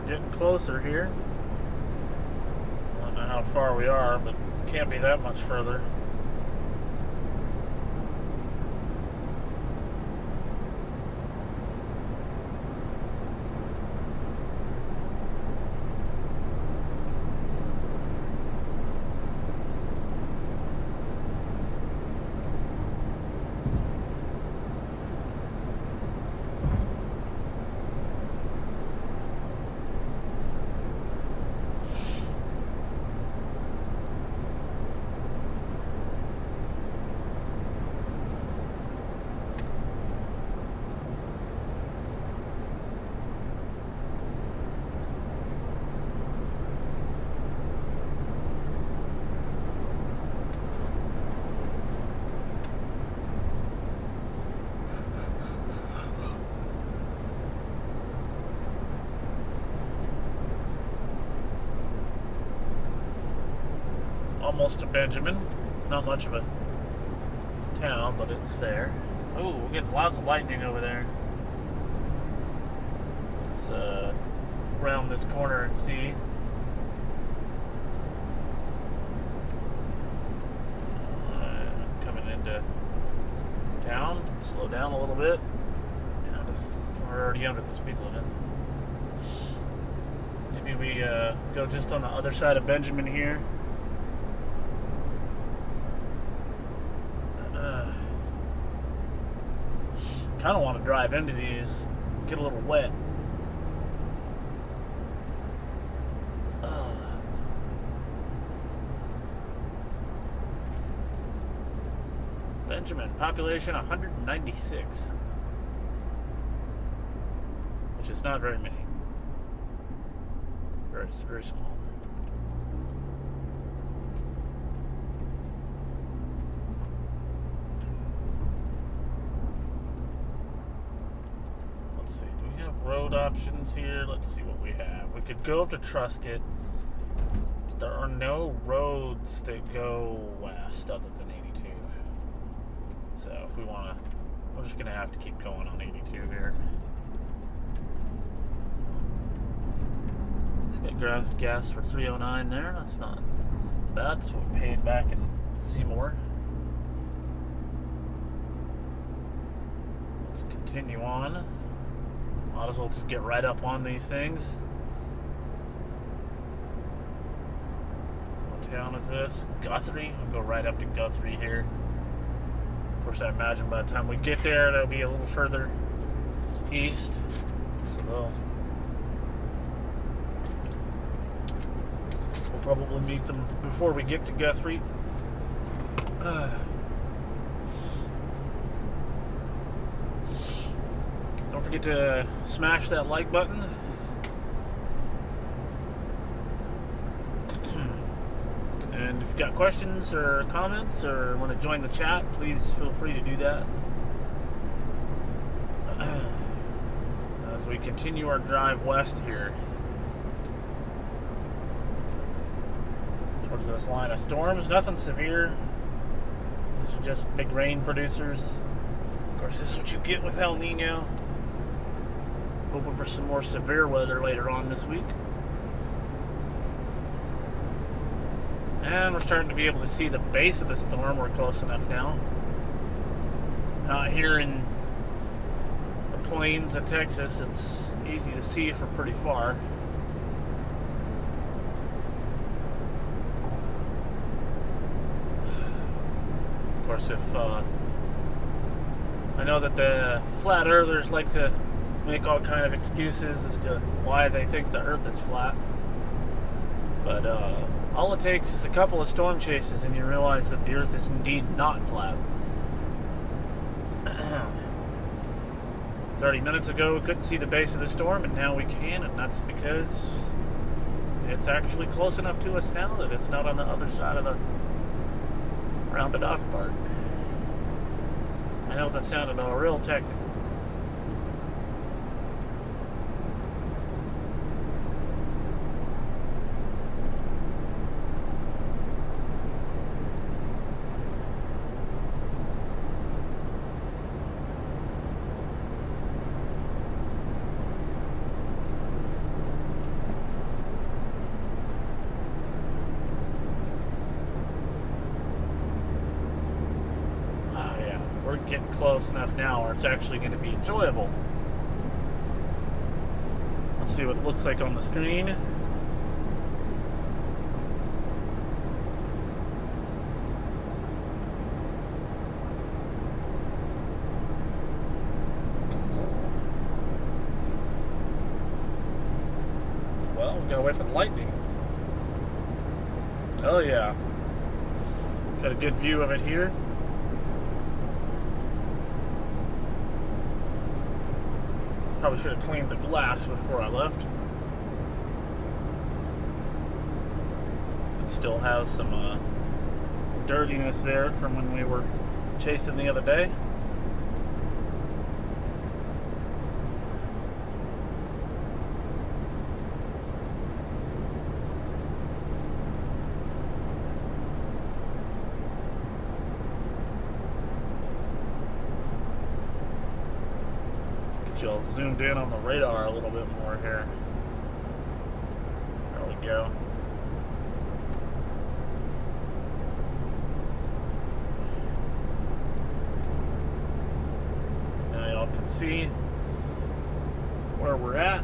getting closer here. I don't know how far we are, but it can't be that much further. Almost to Benjamin. Not much of a town, but it's there. Oh, we're getting lots of lightning over there. Let's round this corner and see. Coming into town. Slow down a little bit. We're already under the speed limit. Maybe we go just on the other side of Benjamin here. Kind of want to drive into these, get a little wet. Benjamin, population 196, which is not very many. Very small. Road options here. Let's see what we have. We could go up to Truscott. But there are no roads that go west other than 82. So if we want to, we're just going to have to keep going on 82 here. Get gas for 309 there. That's not bad. That's what we paid back in Seymour. Let's continue on. Might as well just get right up on these things. What town is this? Guthrie? We'll go right up to Guthrie here. Of course, I imagine by the time we get there, it'll be a little further east. So we'll probably meet them before we get to Guthrie. Don't forget to smash that like button. And if you've got questions or comments or want to join the chat, please feel free to do that. As we continue our drive west here towards this line of storms. Nothing severe. This is just big rain producers. Of course, this is what you get with El Nino. Hoping for some more severe weather later on this week. And we're starting to be able to see the base of the storm. We're close enough now. Out here in the plains of Texas, it's easy to see from pretty far. Of course, if I know that the flat earthers like to make all kind of excuses as to why they think the earth is flat, but all it takes is a couple of storm chases and you realize that the earth is indeed not flat. 30 minutes ago we couldn't see the base of the storm, and now we can, and that's because it's actually close enough to us now that it's not on the other side of the rounded off part. I know that sounded all real technical. close enough now where it's actually going to be enjoyable. Let's see what it looks like on the screen. Well, we got away from lightning. Oh yeah. Got a good view of it here. Probably should have cleaned the glass before I left. It still has some dirtiness there from when we were chasing the other day. Y'all zoomed in on the radar a little bit more here. There we go. Now y'all can see where we're at.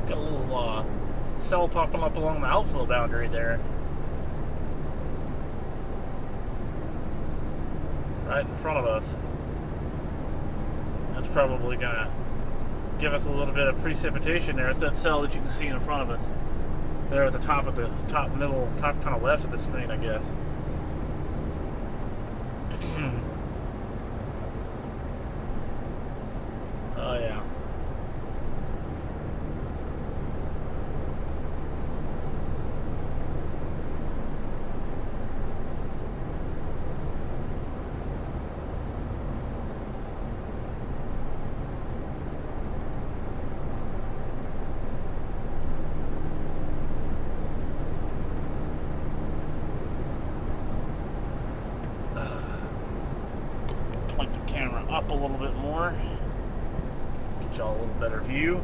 Got a little cell popping up along the outflow boundary there. Right in front of us. That's probably gonna give us a little bit of precipitation there. It's that cell that you can see in front of us. There at the top of the top kind of left of the screen, I guess. Oh yeah. Point the camera up a little bit more. Get y'all a little better view.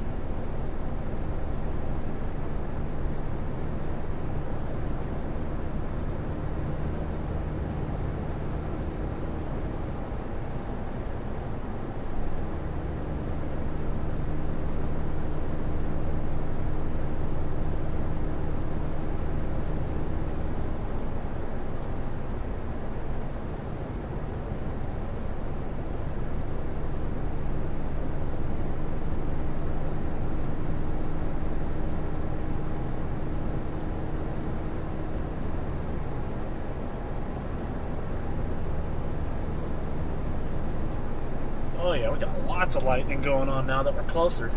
Oh yeah, we got lots of lightning going on now that we're closer.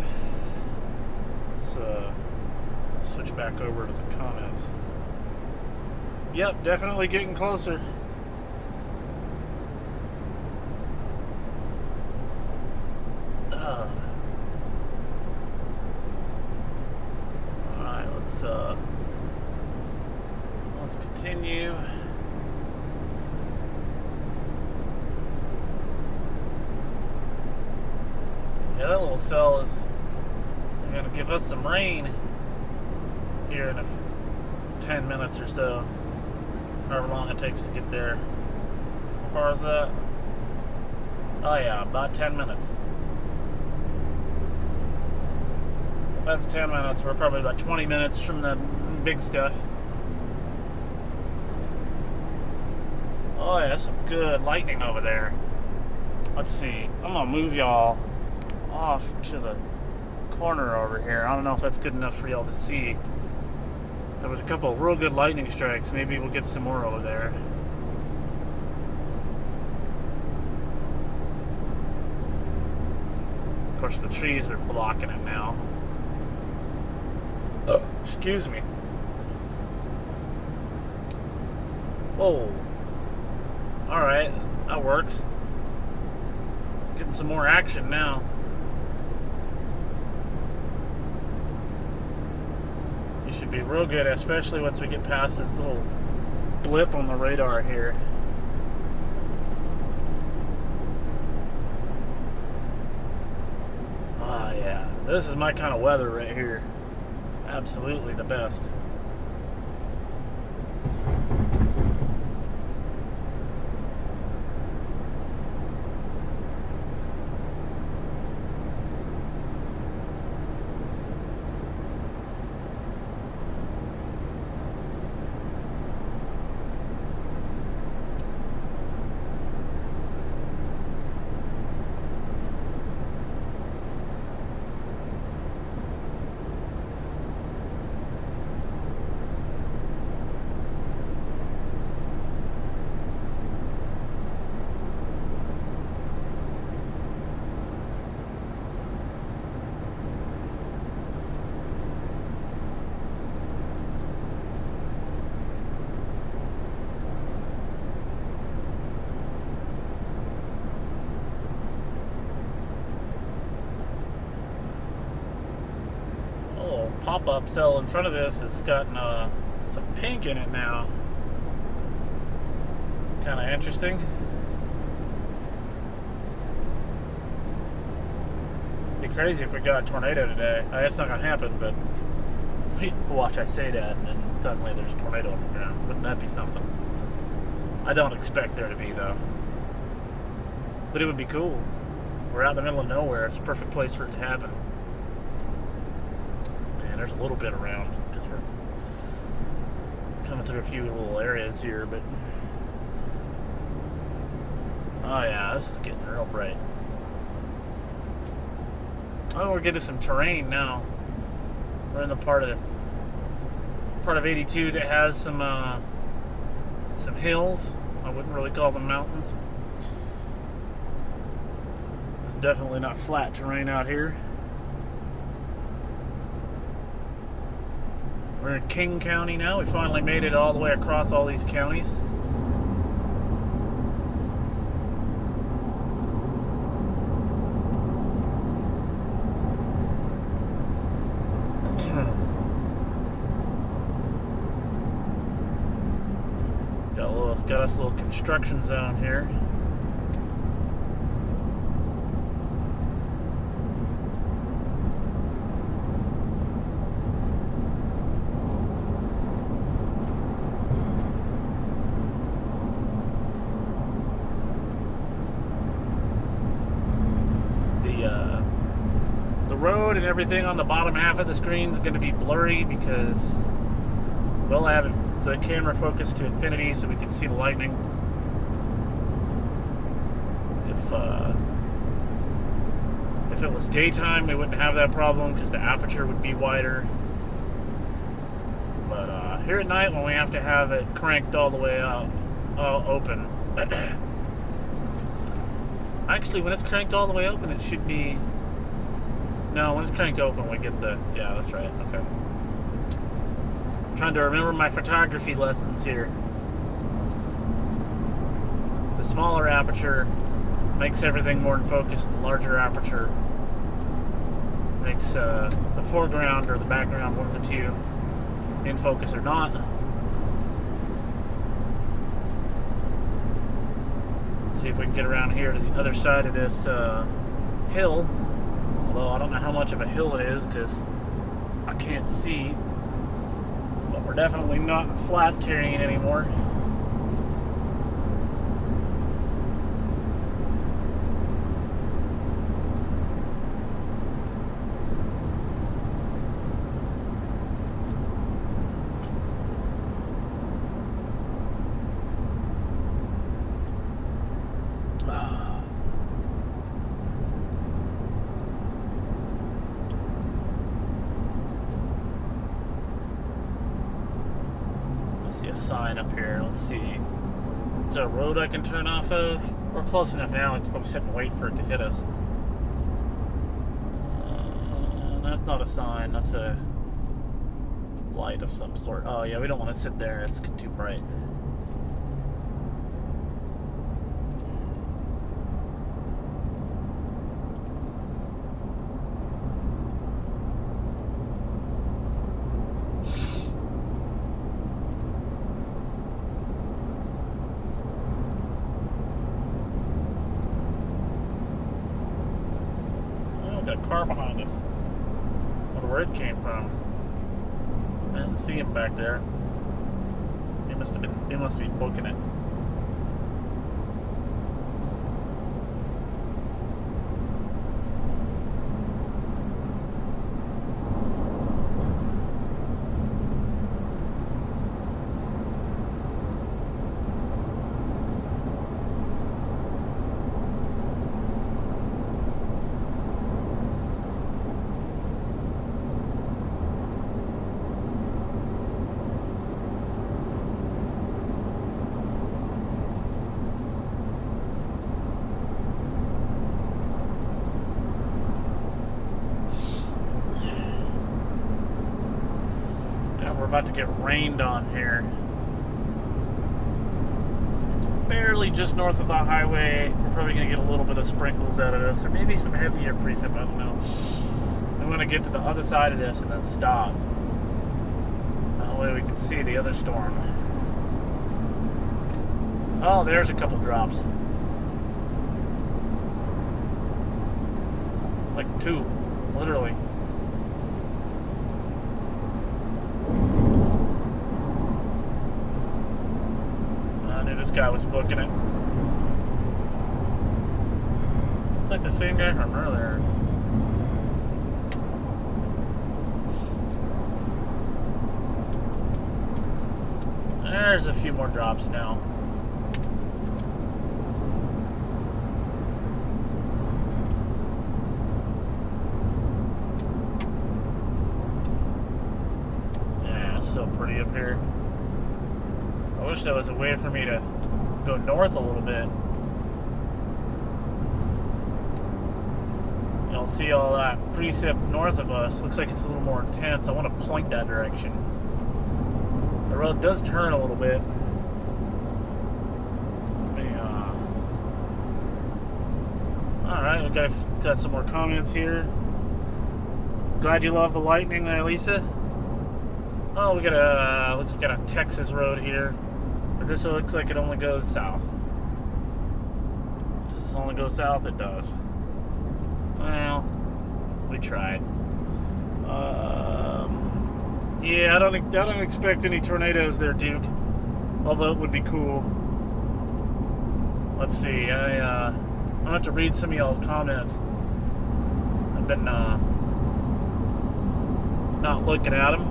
Let's switch back over to the comments. Yep, definitely getting closer. Alright, let's continue. Yeah, that little cell is going to give us some rain here in 10 minutes or so. However long it takes to get there. How far is that? Oh yeah, about 10 minutes. That's 10 minutes. We're probably about 20 minutes from the big stuff. Oh yeah, that's some good lightning over there. Let's see. I'm going to move y'all off to the corner over here. I don't know if that's good enough for y'all to see. There was a couple of real good lightning strikes. Maybe we'll get some more over there. Of course, the trees are blocking it now. Excuse me. Whoa. Alright. That works. Getting some more action now. You should be real good, especially once we get past this little blip on the radar here. Ah, yeah. This is my kind of weather right here. Absolutely the best. Pop-up cell in front of this has gotten some pink in it now. Kind of interesting. It'd be crazy if we got a tornado today. It's not gonna happen, but watch, I say that, and then suddenly there's a tornado on the ground. Wouldn't that be something? I don't expect there to be, though. But it would be cool. We're out in the middle of nowhere. It's a perfect place for it to happen. There's a little bit around because we're coming through a few little areas here, but oh yeah, this is getting real bright. Oh, we're getting some terrain now. We're in the part of 82 that has some hills. I wouldn't really call them mountains. There's definitely not flat terrain out here. We're in King County now. We finally made it all the way across all these counties. Got us a little construction zone here. Road and everything on the bottom half of the screen is going to be blurry because, well, I have the camera focused to infinity so we can see the lightning. If it was daytime, we wouldn't have that problem because the aperture would be wider. But here at night, when we have to have it cranked all the way out, open. Actually, when it's cranked all the way open, it should be. No, when it's cranked open, we get the... Yeah, that's right. Okay. I'm trying to remember my photography lessons here. The smaller aperture makes everything more in focus. The larger aperture makes the foreground or the background, one of the two, in focus or not. Let's see if we can get around here to the other side of this hill. Although I don't know how much of a hill it is because I can't see. But we're definitely not in flat terrain anymore. A sign up here. Let's see. Is there a road I can turn off of? We're close enough now. I can probably sit and wait for it to hit us. That's not a sign. That's a light of some sort. Oh yeah, we don't want to sit there. It's too bright. got a car behind us. I wonder where it came from. I didn't see him back there. He must be booking it. We're about to get rained on here. It's barely just north of the highway. We're probably going to get a little bit of sprinkles out of this, or maybe some heavier precip, I don't know. I'm going to get to the other side of this and then stop. That way we can see the other storm. Oh, there's a couple drops. Like 2, literally. This guy was booking it. It's like the same guy from earlier. There's a few more drops now. Yeah, it's so pretty up here. I wish there was a way for me to go north a little bit. You'll see all that precip north of us. Looks like it's a little more intense. I want to point that direction. The road does turn a little bit. Alright, we got some more comments here. Glad you love the lightning there, Lisa. Oh, we got a Texas road here. But this looks like it only goes south. Does this only go south? It does. Well, we tried. Yeah, I don't expect any tornadoes there, Duke. Although it would be cool. Let's see. I'm gonna have to read some of y'all's comments. I've been not looking at them.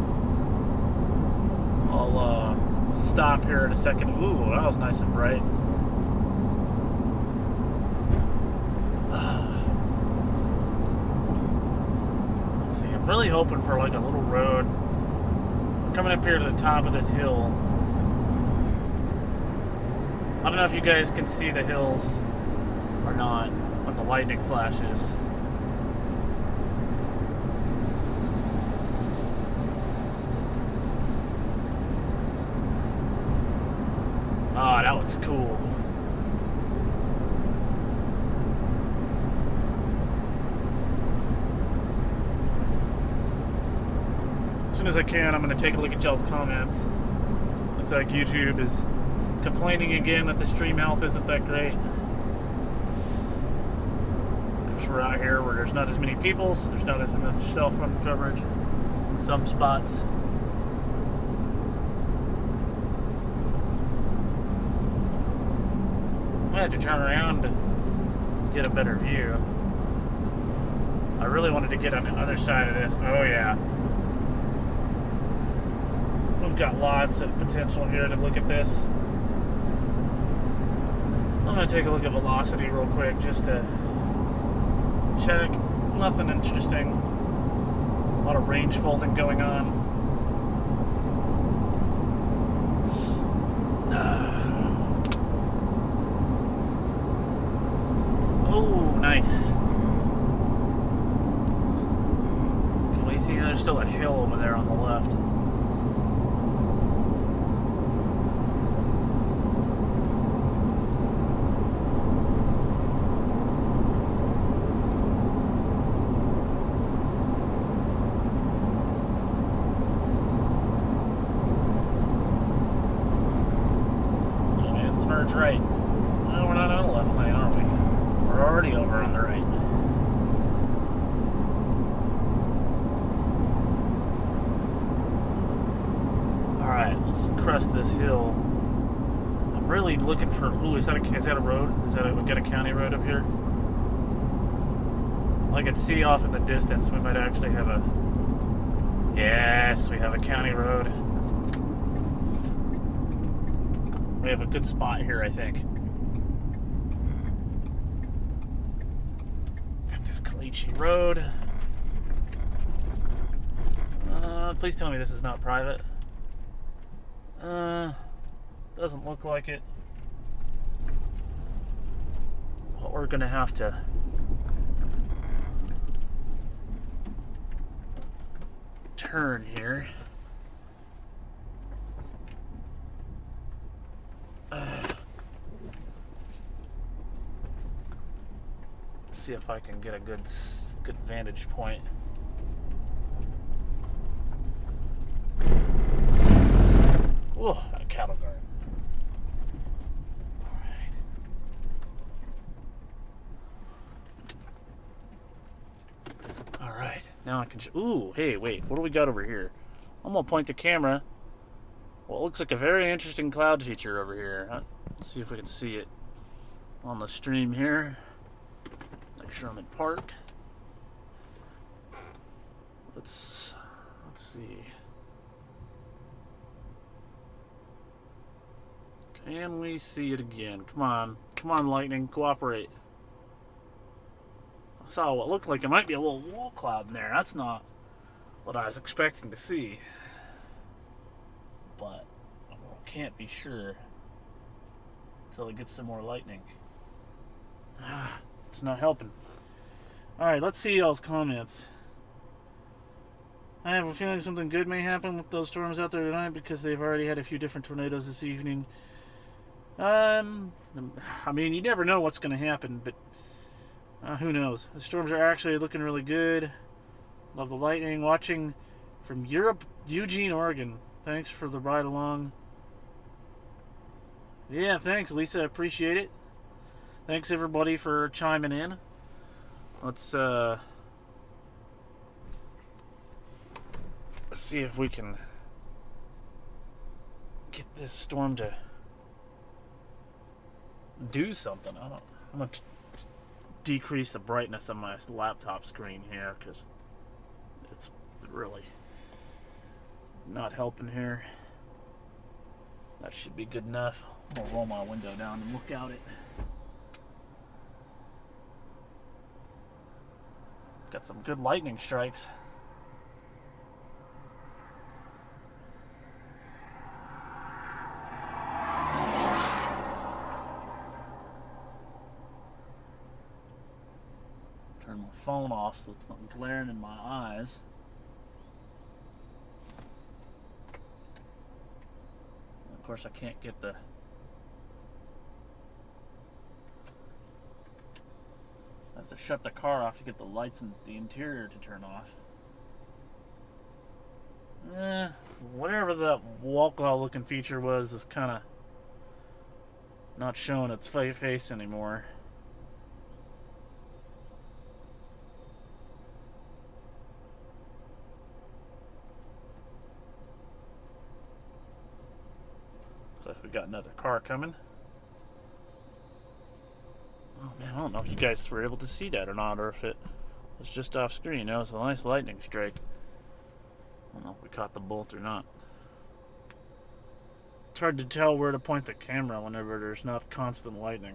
I'll stop here in a second. Ooh, that was nice and bright. Let's see, I'm really hoping for like a little road. We're coming up here to the top of this hill. I don't know if you guys can see the hills or not when the lightning flashes. Oh, that looks cool. As soon as I can, I'm going to take a look at y'all's comments. Looks like YouTube is complaining again that the stream health isn't that great. Because we're out here where there's not as many people, so there's not as much cell phone coverage in some spots. I had to turn around to get a better view. I really wanted to get on the other side of this. Oh yeah. We've got lots of potential here to look at this. I'm going to take a look at velocity real quick just to check. Nothing interesting. A lot of range faulting going on. Oh, nice. Can we see there's still a hill over there on the left? Oh man, let's merge right. No, we're not on the left lane, are we? We're already over on the right. crest this hill. I'm really looking for. Ooh, is that a road? We got a county road up here? I can see off in the distance. We might actually have a. Yes, we have a county road. We have a good spot here, I think. Got this Caliche Road. Please tell me this is not private. Doesn't look like it. Well, we're gonna have to turn here. See if I can get a good vantage point. Oh, a cattle guard. All right. All right. Now I can. Ooh, hey, wait. What do we got over here? I'm gonna point the camera. Well, it looks like a very interesting cloud feature over here. Let's see if we can see it on the stream here. Like Sherman Park. Let's see. Can we see it again? Come on, lightning, cooperate. I saw what looked like it might be a little wall cloud in there. That's not what I was expecting to see, but I can't be sure until it gets some more lightning. It's not helping. Alright, let's see y'all's comments. I have a feeling something good may happen with those storms out there tonight because they've already had a few different tornadoes this evening. I mean, you never know what's going to happen, but who knows? The storms are actually looking really good. Love the lightning. Watching from Europe, Eugene, Oregon. Thanks for the ride along. Yeah, thanks, Lisa. I appreciate it. Thanks, everybody, for chiming in. Let's see if we can get this storm to do something. I'm going to decrease the brightness of my laptop screen here because it's really not helping here. That should be good enough. I'm going to roll my window down and look out it. It's got some good lightning strikes. Turn my phone off so it's not glaring in my eyes. And of course, I can't get the I have to shut the car off to get the lights in the interior to turn off. Whatever that wall cloud looking feature was is kind of not showing its face anymore. Looks like we got another car coming. Oh man, I don't know if you guys were able to see that or not, or if it was just off screen. That was a nice lightning strike. I don't know if we caught the bolt or not. It's hard to tell where to point the camera whenever there's not constant lightning.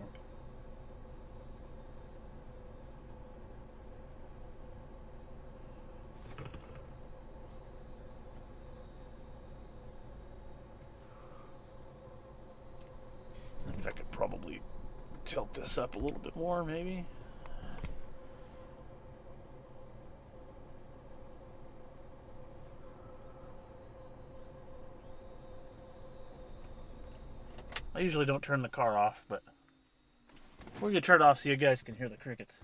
I think I could probably tilt this up a little bit more, maybe. I usually don't turn the car off, but we're gonna turn it off so you guys can hear the crickets.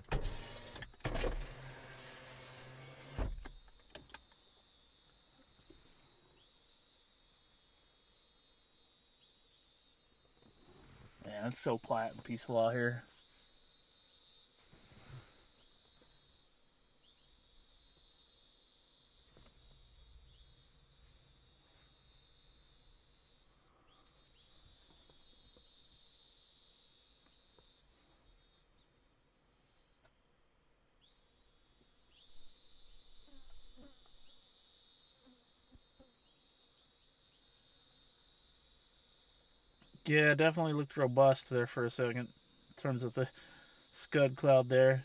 Man, it's so quiet and peaceful out here. Yeah, definitely looked robust there for a second in terms of the scud cloud there.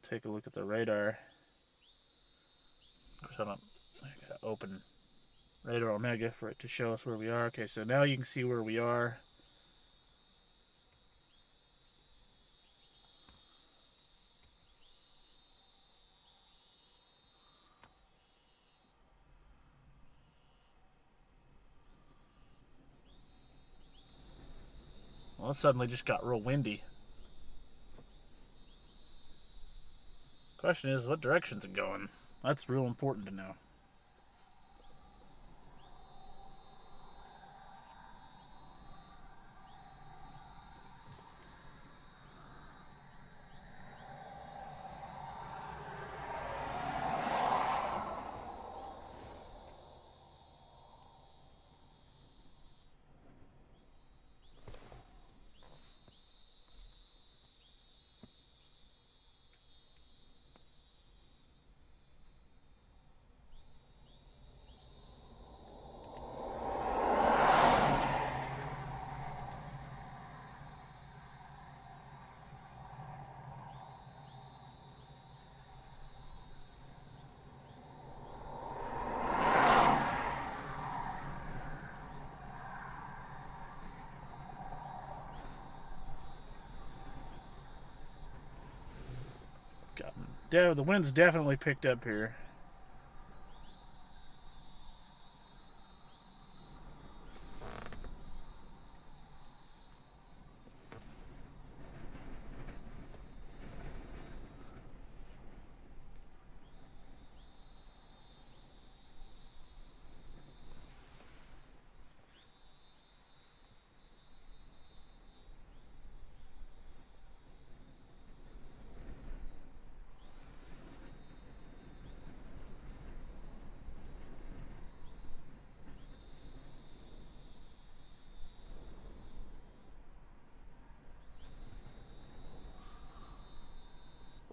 Take a look at the radar. Of course, I gotta open Radar Omega for it to show us where we are. Okay, so now you can see where we are. Well, it suddenly just got real windy. Question is, what direction's it going? That's real important to know. The wind's definitely picked up here.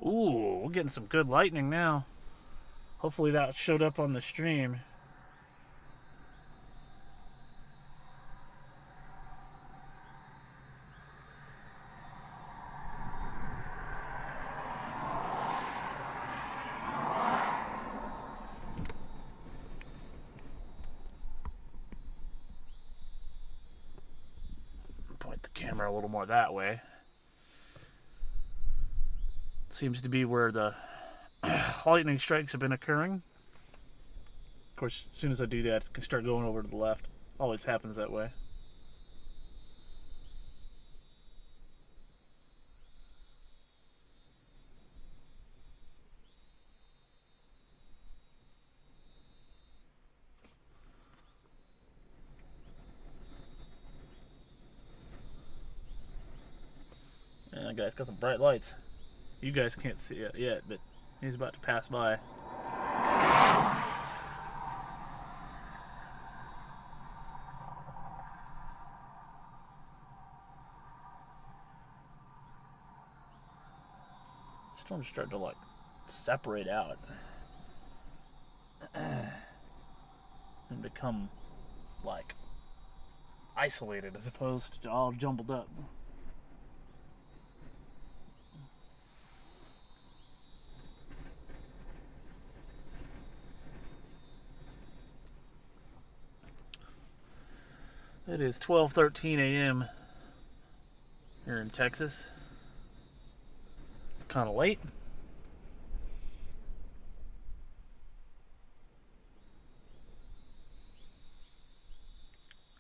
Ooh, we're getting some good lightning now. Hopefully that showed up on the stream. Point the camera a little more that way. Seems to be where the lightning strikes have been occurring. Of course, as soon as I do that, it can start going over to the left. Always happens that way. Yeah, that guy's got some bright lights. You guys can't see it yet, but he's about to pass by. Storm's starting to like separate out and become like isolated as opposed to all jumbled up. It is 12:13 a.m. here in Texas. Kind of late.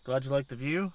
Glad you like the view.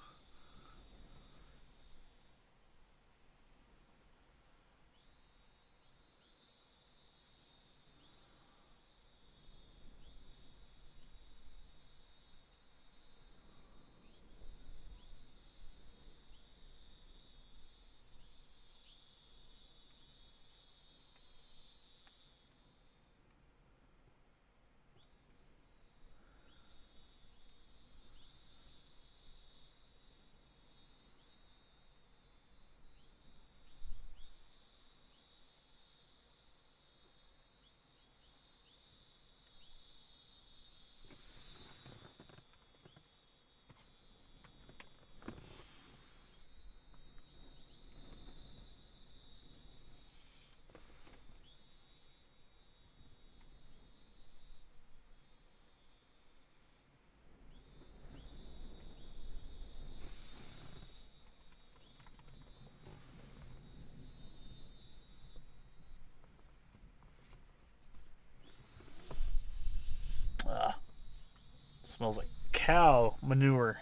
Smells like cow manure.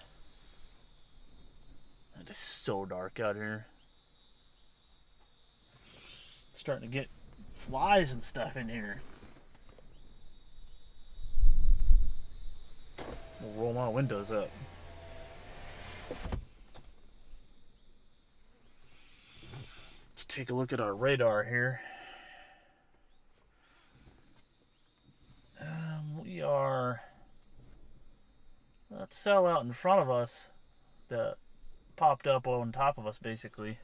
It is so dark out here. It's starting to get flies and stuff in here. We'll roll my windows up. Let's take a look at our radar here. We are that cell out in front of us that popped up on top of us basically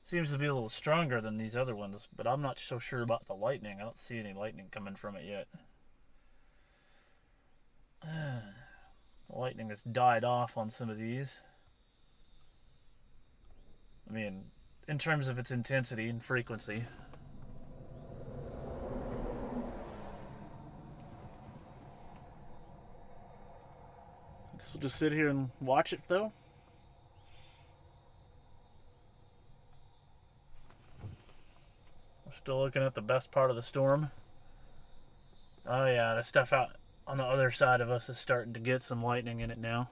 seems to be a little stronger than these other ones, but I'm not so sure about the lightning. I don't see any lightning coming from it yet. The lightning has died off on some of these. I mean, in terms of its intensity and frequency. Guess we'll just sit here and watch it though. We're still looking at the best part of the storm. Oh yeah, the stuff out on the other side of us is starting to get some lightning in it now.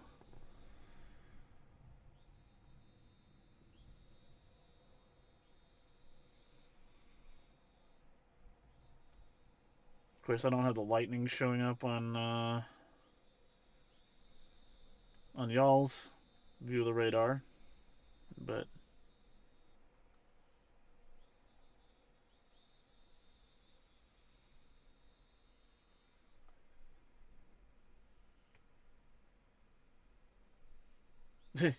Of course, I don't have the lightning showing up on y'all's view of the radar, but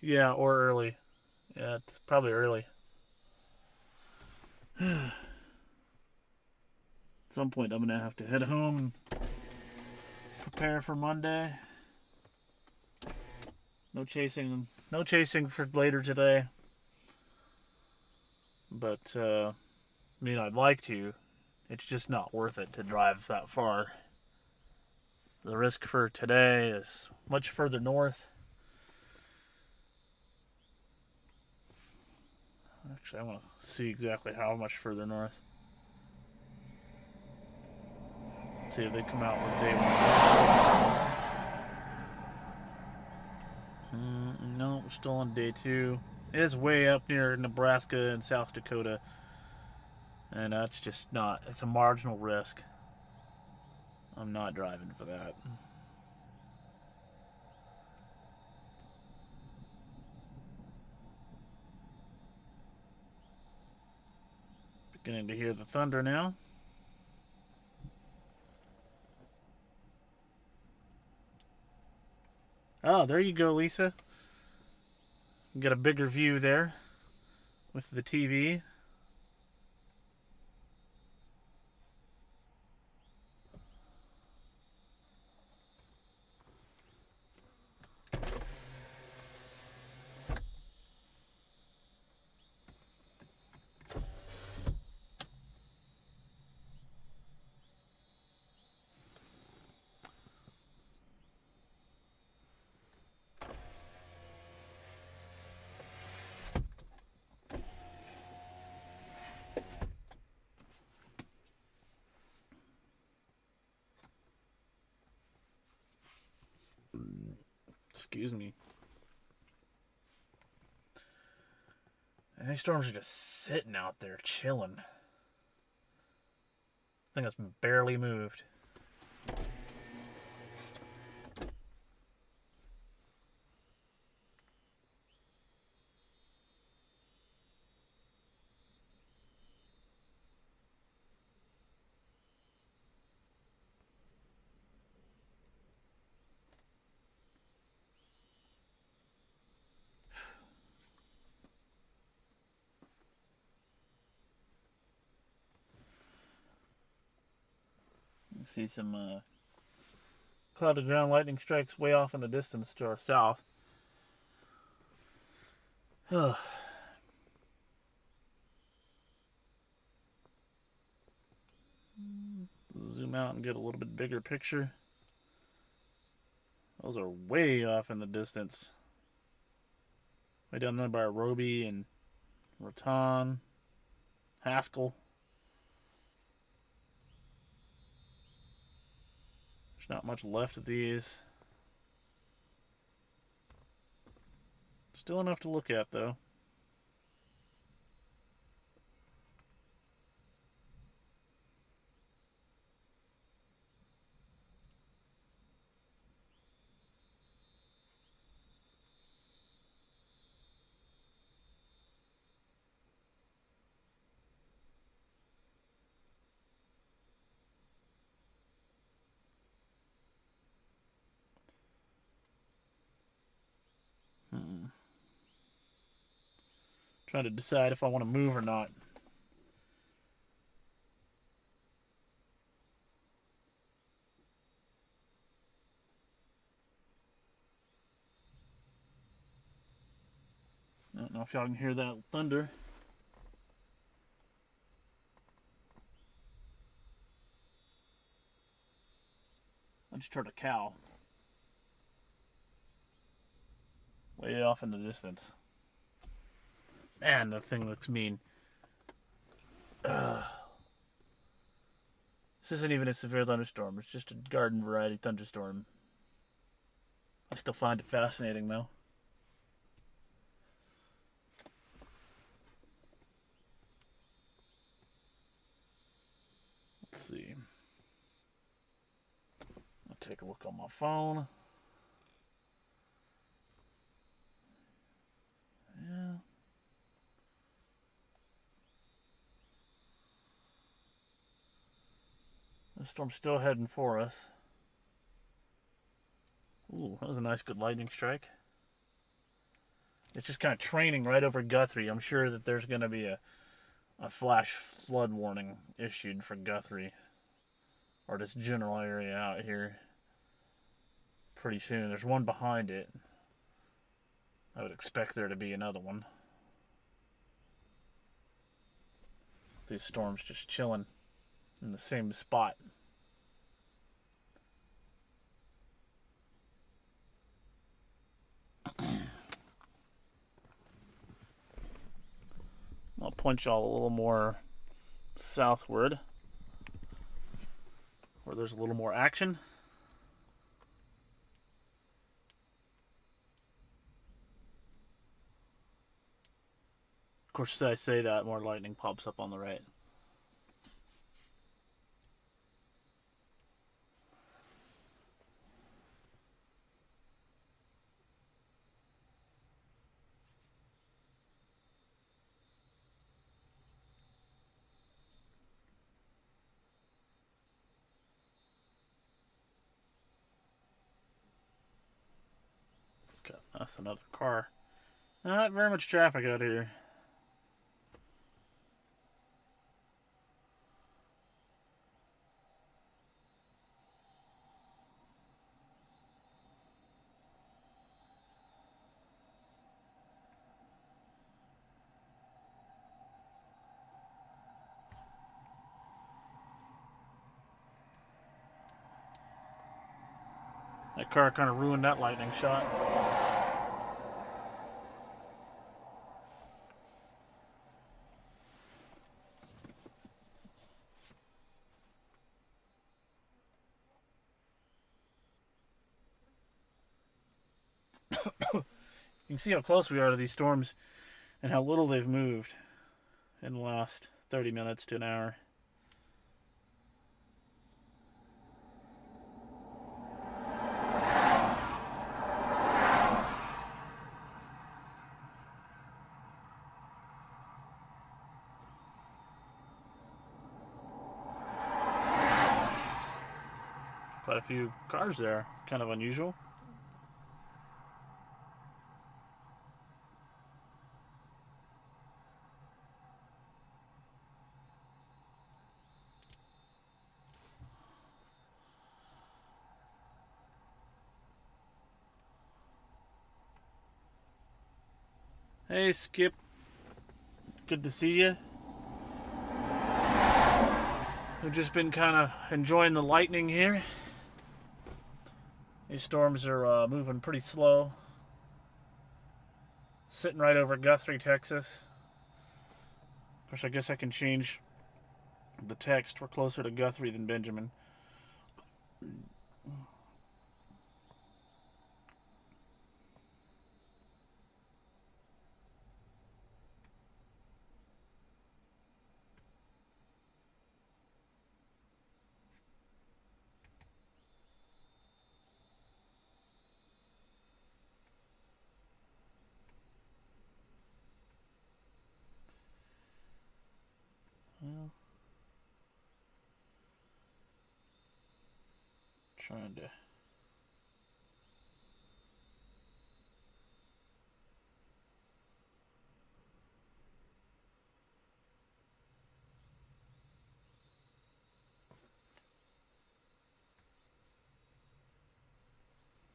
yeah, or early. Yeah, it's probably early. At some point, I'm gonna have to head home and prepare for Monday. No chasing for later today. But I mean, I'd like to. It's just not worth it to drive that far. The risk for today is much further north. Actually, I want to see exactly how much further north. Let's see if they come out with day one. No, we're still on day 2. It is way up near Nebraska and South Dakota. And that's just not, it's a marginal risk. I'm not driving for that. Beginning to hear the thunder now. Oh, there you go, Lisa. You get a bigger view there with the TV. Excuse me. And these storms are just sitting out there chilling. I think it's barely moved. You see some cloud to ground lightning strikes way off in the distance to our south. Zoom out and get a little bit bigger picture. Those are way off in the distance. Way down there by Roby and Raton, Haskell. There's not much left of these. Still enough to look at, though. Trying to decide if I want to move or not. I don't know if y'all can hear that thunder. I just heard a cow way off in the distance. Man, that thing looks mean. This isn't even a severe thunderstorm. It's just a garden variety thunderstorm. I still find it fascinating, though. Let's see. I'll take a look on my phone. Yeah. The storm's still heading for us. Ooh, that was a nice, good lightning strike. It's just kind of training right over Guthrie. I'm sure that there's going to be a flash flood warning issued for Guthrie, or this general area out here, pretty soon. There's one behind it. I would expect there to be another one. These storms just chilling in the same spot. I'll point y'all a little more southward, where there's a little more action. Of course, as I say that, more lightning pops up on the right. Okay, that's another car. Not very much traffic out here. That car kind of ruined that lightning shot. You can see how close we are to these storms and how little they've moved in the last 30 minutes to an hour. Quite a few cars there. Kind of unusual. Hey, Skip. Good to see you. We've just been kind of enjoying the lightning here. These storms are moving pretty slow. Sitting right over Guthrie, Texas. Of course, I guess I can change the text. We're closer to Guthrie than Benjamin. Well, trying to.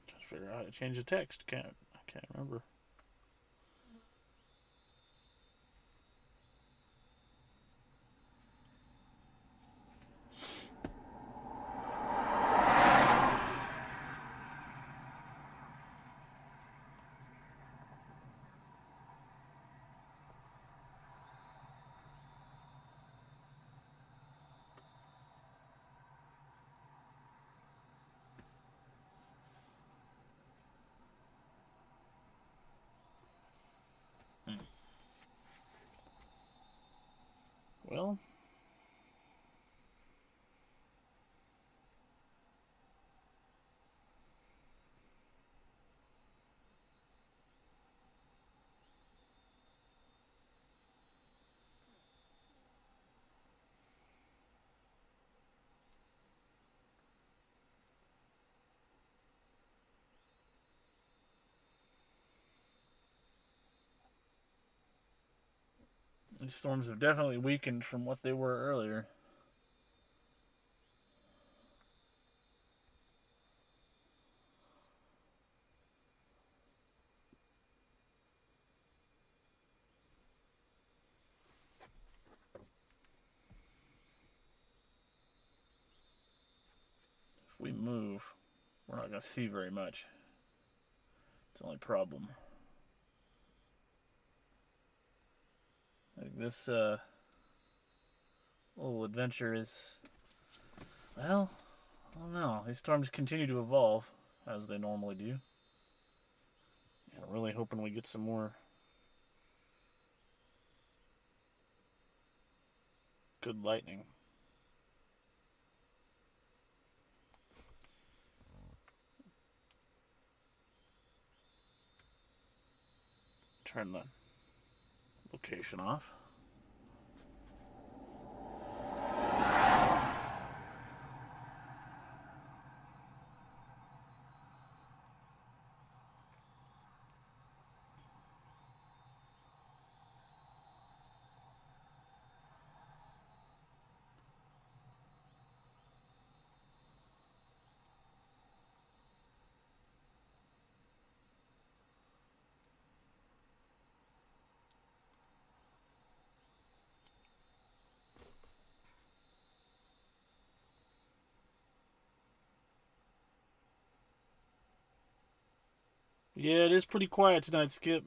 Trying to figure out how to change the text. I can't remember. Well, these storms have definitely weakened from what they were earlier. If we move, we're not going to see very much. It's the only problem. Like this little adventure is, well, I don't know. These storms continue to evolve as they normally do. Yeah, really hoping we get some more good lightning. Turn the location off. Yeah, it is pretty quiet tonight, Skip.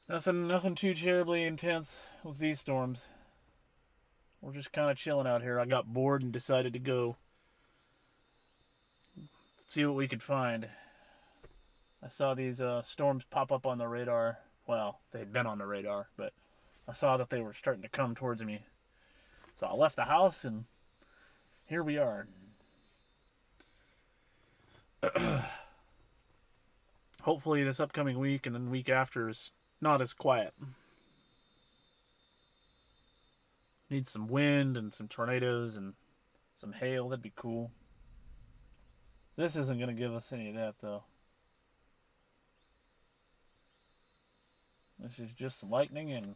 Nothing too terribly intense with these storms. We're just kind of chilling out here. I got bored and decided to go see what we could find. I saw these storms pop up on the radar. Well, they'd been on the radar, but I saw that they were starting to come towards me. So I left the house and here we are. Hopefully this upcoming week and then the week after is not as quiet. Need some wind and some tornadoes and some hail. That'd be cool. This isn't going to give us any of that, though. This is just lightning and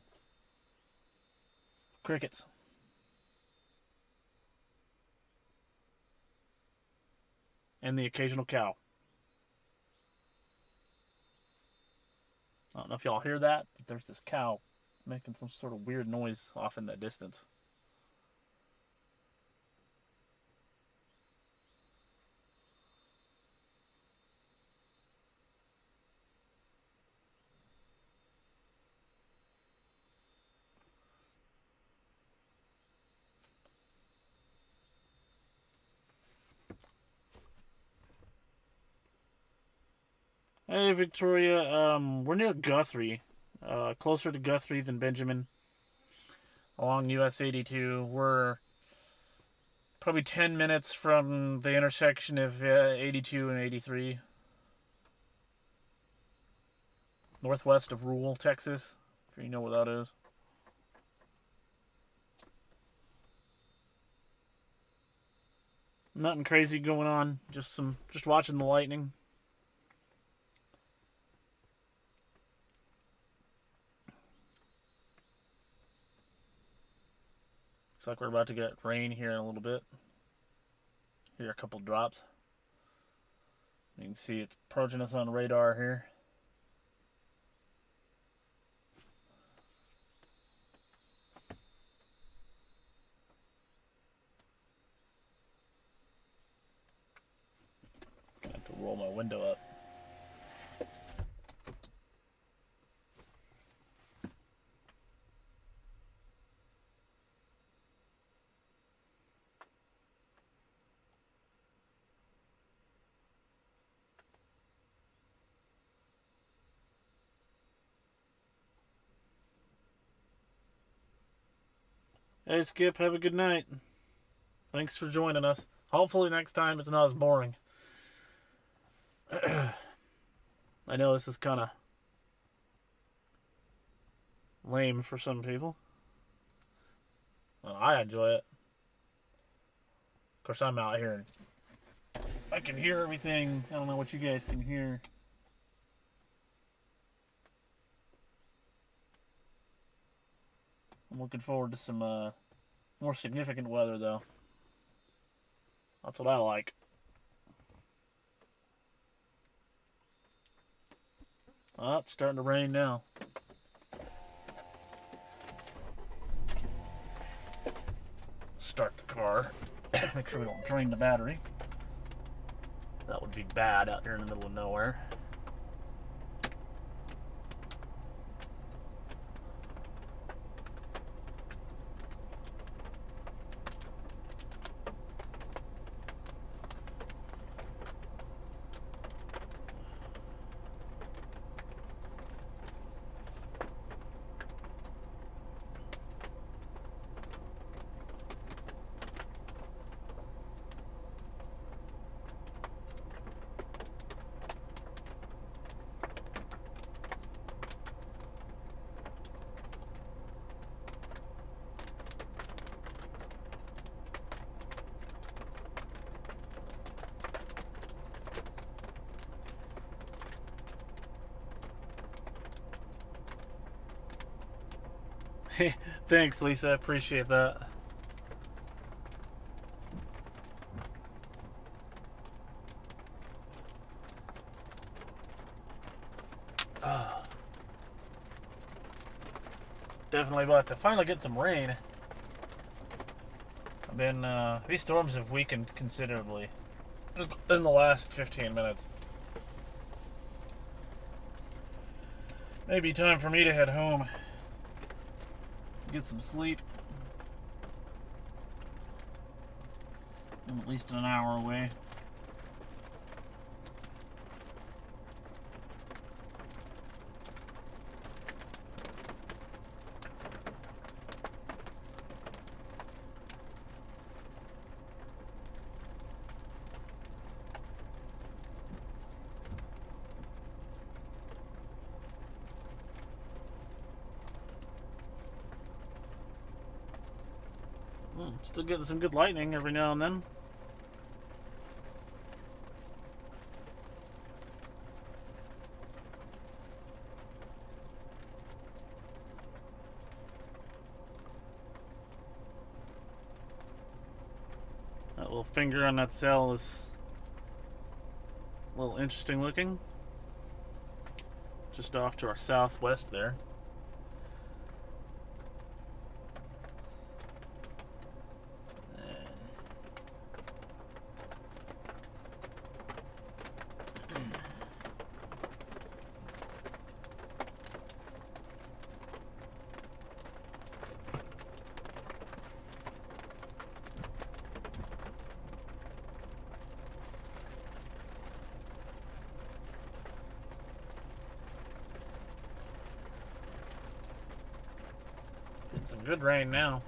crickets. And the occasional cow. I don't know if y'all hear that, but there's this cow making some sort of weird noise off in the distance. Hey, Victoria. We're near Guthrie. Closer to Guthrie than Benjamin. Along US 82. We're probably 10 minutes from the intersection of 82 and 83. Northwest of rural Texas, if you know what that is. Nothing crazy going on. Just watching the lightning. Looks like we're about to get rain here in a little bit. Here are a couple drops. You can see it's approaching us on radar here. I have to roll my window up. Hey Skip, have a good night. Thanks for joining us. Hopefully next time it's not as boring. I know this is kind of lame for some people. Well, I enjoy it. Of course, I'm out here and I can hear everything. I don't know what you guys can hear. I'm looking forward to some more significant weather, though. That's what I like. Oh, it's starting to rain now. Start the car. Make sure we don't drain the battery. That would be bad out here in the middle of nowhere. Thanks, Lisa. I appreciate that. Definitely about to finally get some rain. I've been these storms have weakened considerably in the last 15 minutes. Maybe time for me to head home. Get some sleep. I'm at least an hour away. Still getting some good lightning every now and then. That little finger on that cell is a little interesting looking. Just off to our southwest there. Some good rain now.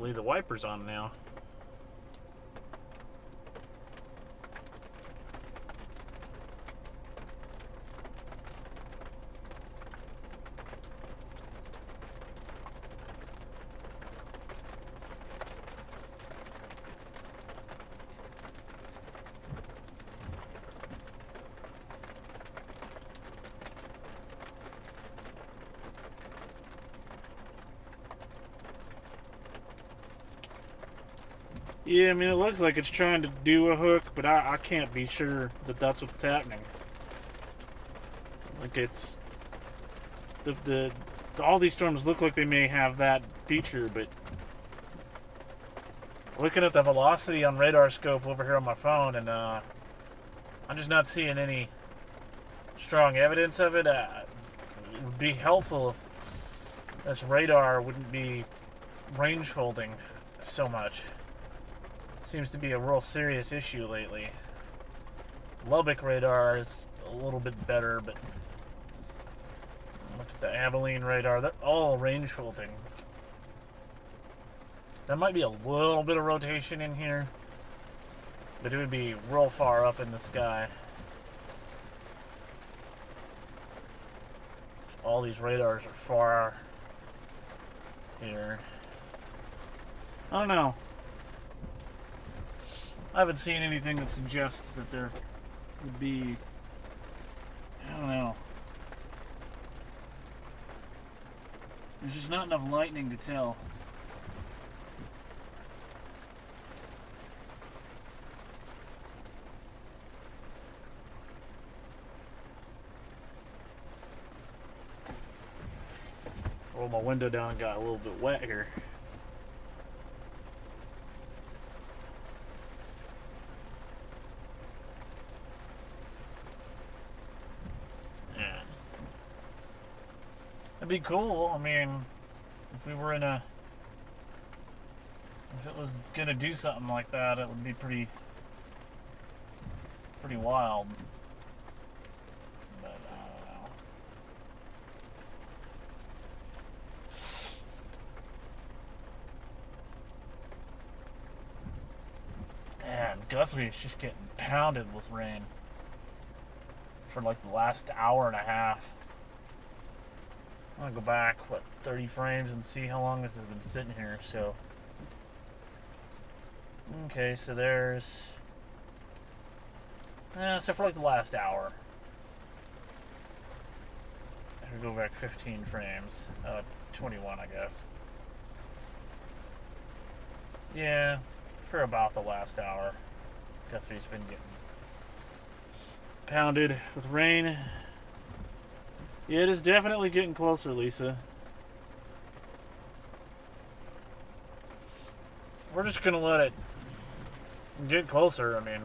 Leave the wipers on now. Yeah, I mean, it looks like it's trying to do a hook, but I can't be sure that that's what's happening. Like, it's... all these storms look like they may have that feature, but... Looking at the velocity on radar scope over here on my phone, and I'm just not seeing any strong evidence of it. It would be helpful if this radar wouldn't be range holding so much. Seems to be a real serious issue lately. Lubbock radar is a little bit better, but look at the Abilene radar. They're all range holding. There might be a little bit of rotation in here, but it would be real far up in the sky. All these radars are far here. I don't know. I haven't seen anything that suggests that there would be, I don't know. There's just not enough lightning to tell. Roll my window down and got a little bit wet here. It'd be cool. I mean, if we were in a... If it was gonna do something like that, it would be pretty wild. But I don't know. Man, Guthrie is just getting pounded with rain for like the last hour and a half. I'm gonna go back, 30 frames and see how long this has been sitting here, so. Okay, so there's... so for like the last hour. I can go back 15 frames. 21, I guess. Yeah, for about the last hour. Guthrie's been getting pounded with rain. Yeah, it is definitely getting closer, Lisa. We're just gonna let it get closer, I mean.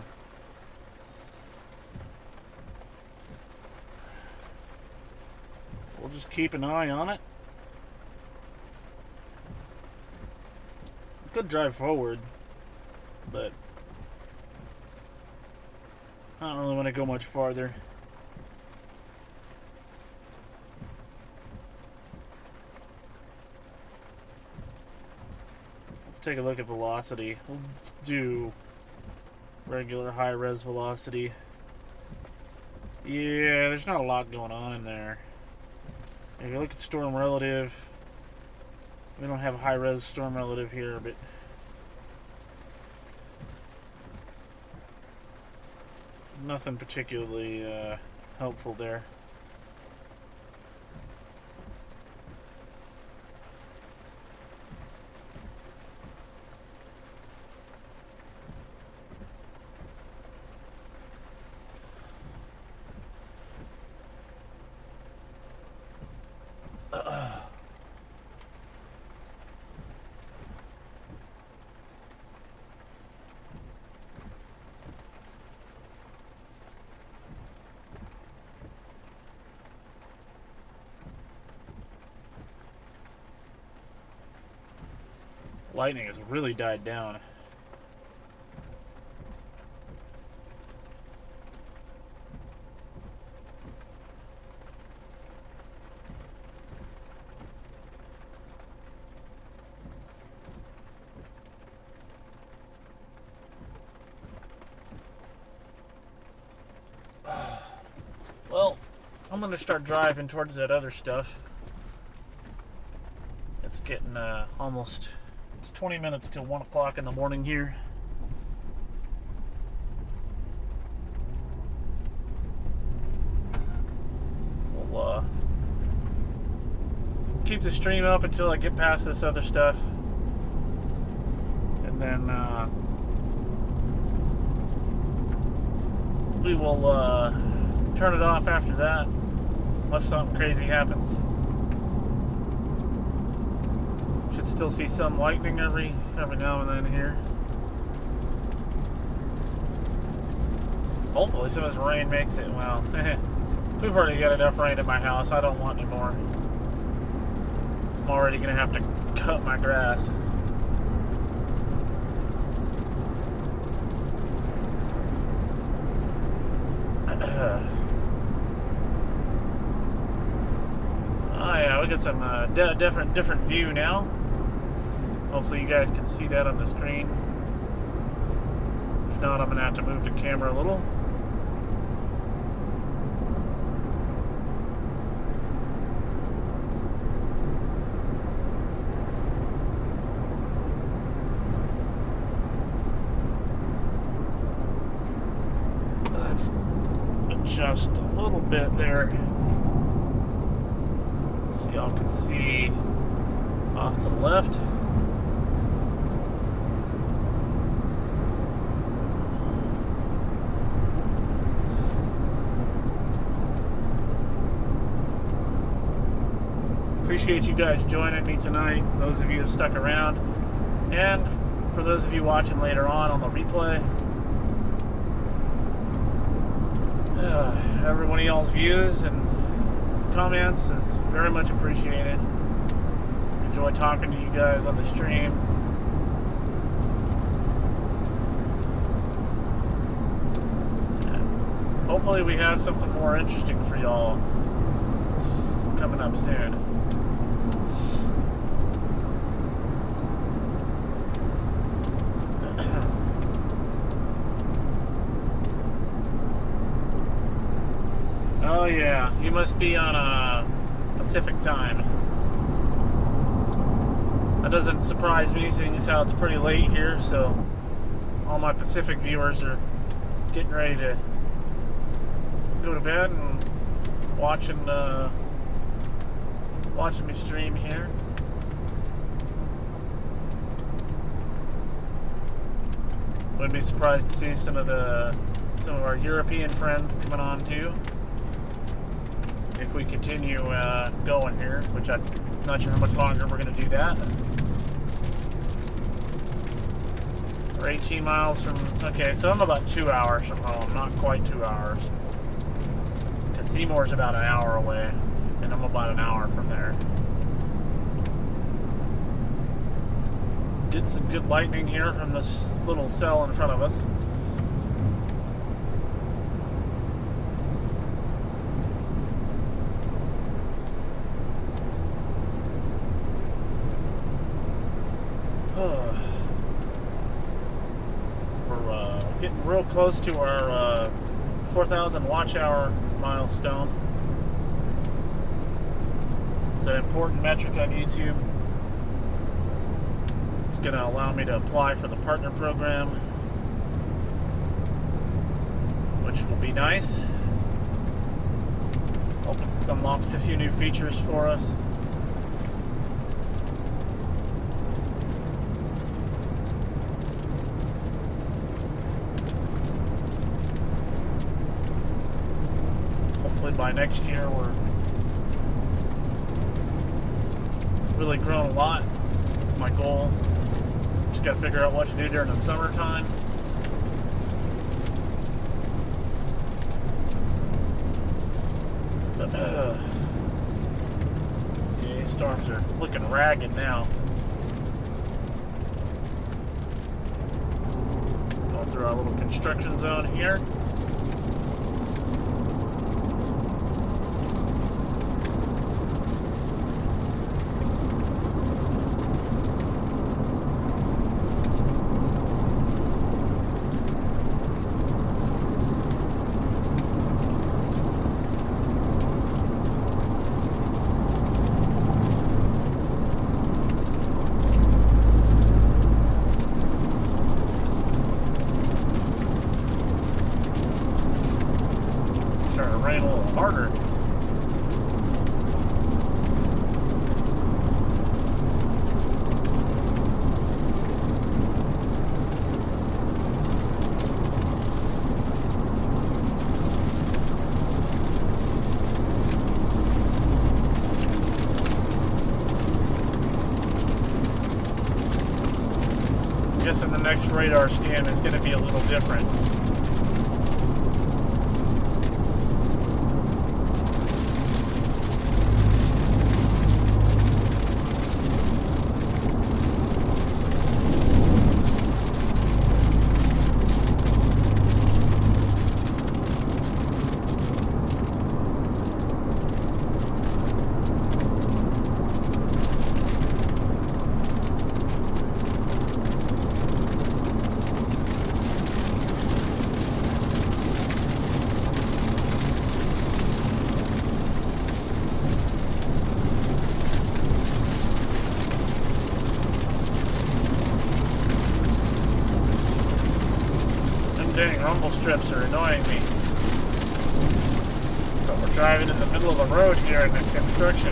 We'll just keep an eye on it. We could drive forward, but I don't really want to go much farther. Take a look at velocity. We'll do regular high-res velocity. Yeah, there's not a lot going on in there. If you look at storm relative, we don't have a high-res storm relative here, but nothing particularly helpful there. Lightning has really died down. I'm gonna start driving towards that other stuff. It's getting almost, it's 20 minutes till 1 o'clock in the morning here. We'll keep the stream up until I get past this other stuff. And then we will turn it off after that, unless something crazy happens. Should still see some lightning every now and then here. Hopefully some of this rain makes it. Well, we've already got enough rain in my house. I don't want any more. I'm already gonna have to cut my grass. Oh yeah, we got some different view now. Hopefully you guys can see that on the screen. If not, I'm gonna have to move the camera a little. Let's adjust a little bit there. So y'all can see off to the left. Appreciate you guys joining me tonight, those of you who stuck around, and for those of you watching later on the replay. Every one of y'all's views and comments is very much appreciated. Enjoy talking to you guys on the stream. And hopefully we have something more interesting for y'all coming up soon. Oh yeah, you must be on Pacific time. That doesn't surprise me, seeing as how it's pretty late here, so all my Pacific viewers are getting ready to go to bed and watching me stream here. Wouldn't be surprised to see some of our European friends coming on too, if we continue going here, which I'm not sure how much longer we're going to do that. We're 18 miles from, okay, so I'm about 2 hours from home, not quite 2 hours. Because Seymour's about an hour away, and I'm about an hour from there. Did some good lightning here from this little cell in front of us. We're getting real close to our 4,000 watch hour milestone. It's an important metric on YouTube. It's going to allow me to apply for the partner program, which will be nice. Hope it unlocks a few new features for us. Hopefully by next year we're really grown a lot. That's my goal. Just got to figure out what to do during the summertime. Yeah, these storms are looking ragged now. Going through our little construction zone here. rain a little harder. I guess in the next radar scan is going to be a little different. Dang, rumble strips are annoying me. But we're driving in the middle of the road here in the construction.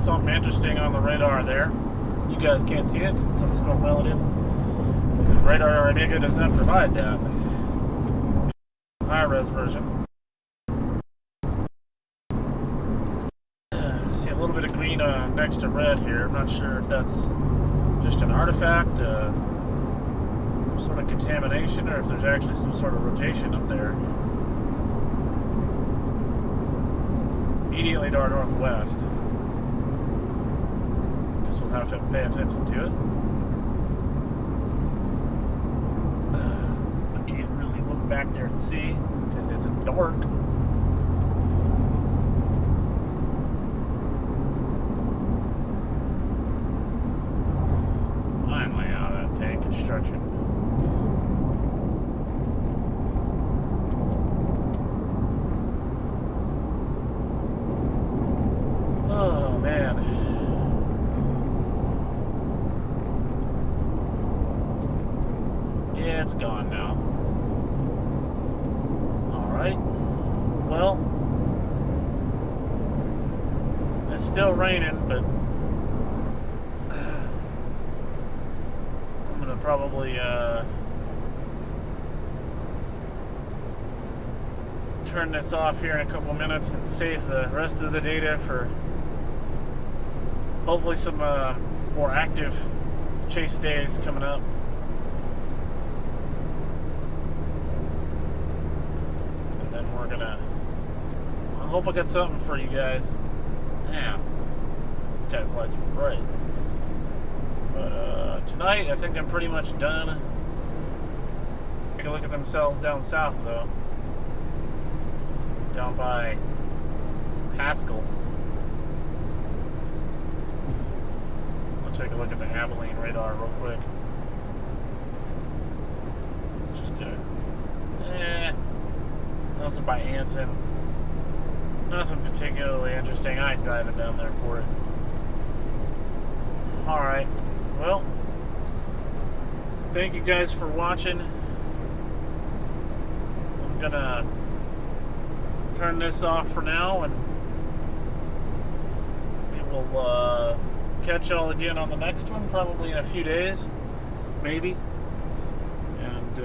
Something interesting on the radar there. You guys can't see it because it's still relative. The radar Omega does not provide that. High-res version. See a little bit of green next to red here. I'm not sure if that's just an artifact, some sort of contamination, or if there's actually some sort of rotation up there. Immediately to our northwest. We'll have to pay attention to it. I can't really look back there and see because it's dark. Finally out of that tank construction. Oh man. Yeah, it's gone now. Alright. Well, it's still raining, but I'm gonna probably turn this off here in a couple minutes and save the rest of the data for hopefully some more active chase days coming up. I hope I got something for you guys. Damn, you guys' lights were bright. But tonight, I think I'm pretty much done. Take a look at themselves down south, though. Down by Haskell. I'll take a look at the Abilene radar real quick. Just good. Nothing by Anson. Nothing particularly interesting. I ain't driving down there for it. Alright. Well, thank you guys for watching. I'm gonna turn this off for now, and we will catch y'all again on the next one, probably in a few days. Maybe. And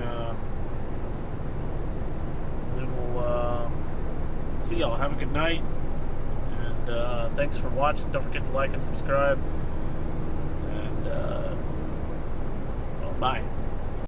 see y'all. Have a good night, and thanks for watching. Don't forget to like and subscribe, and well, bye.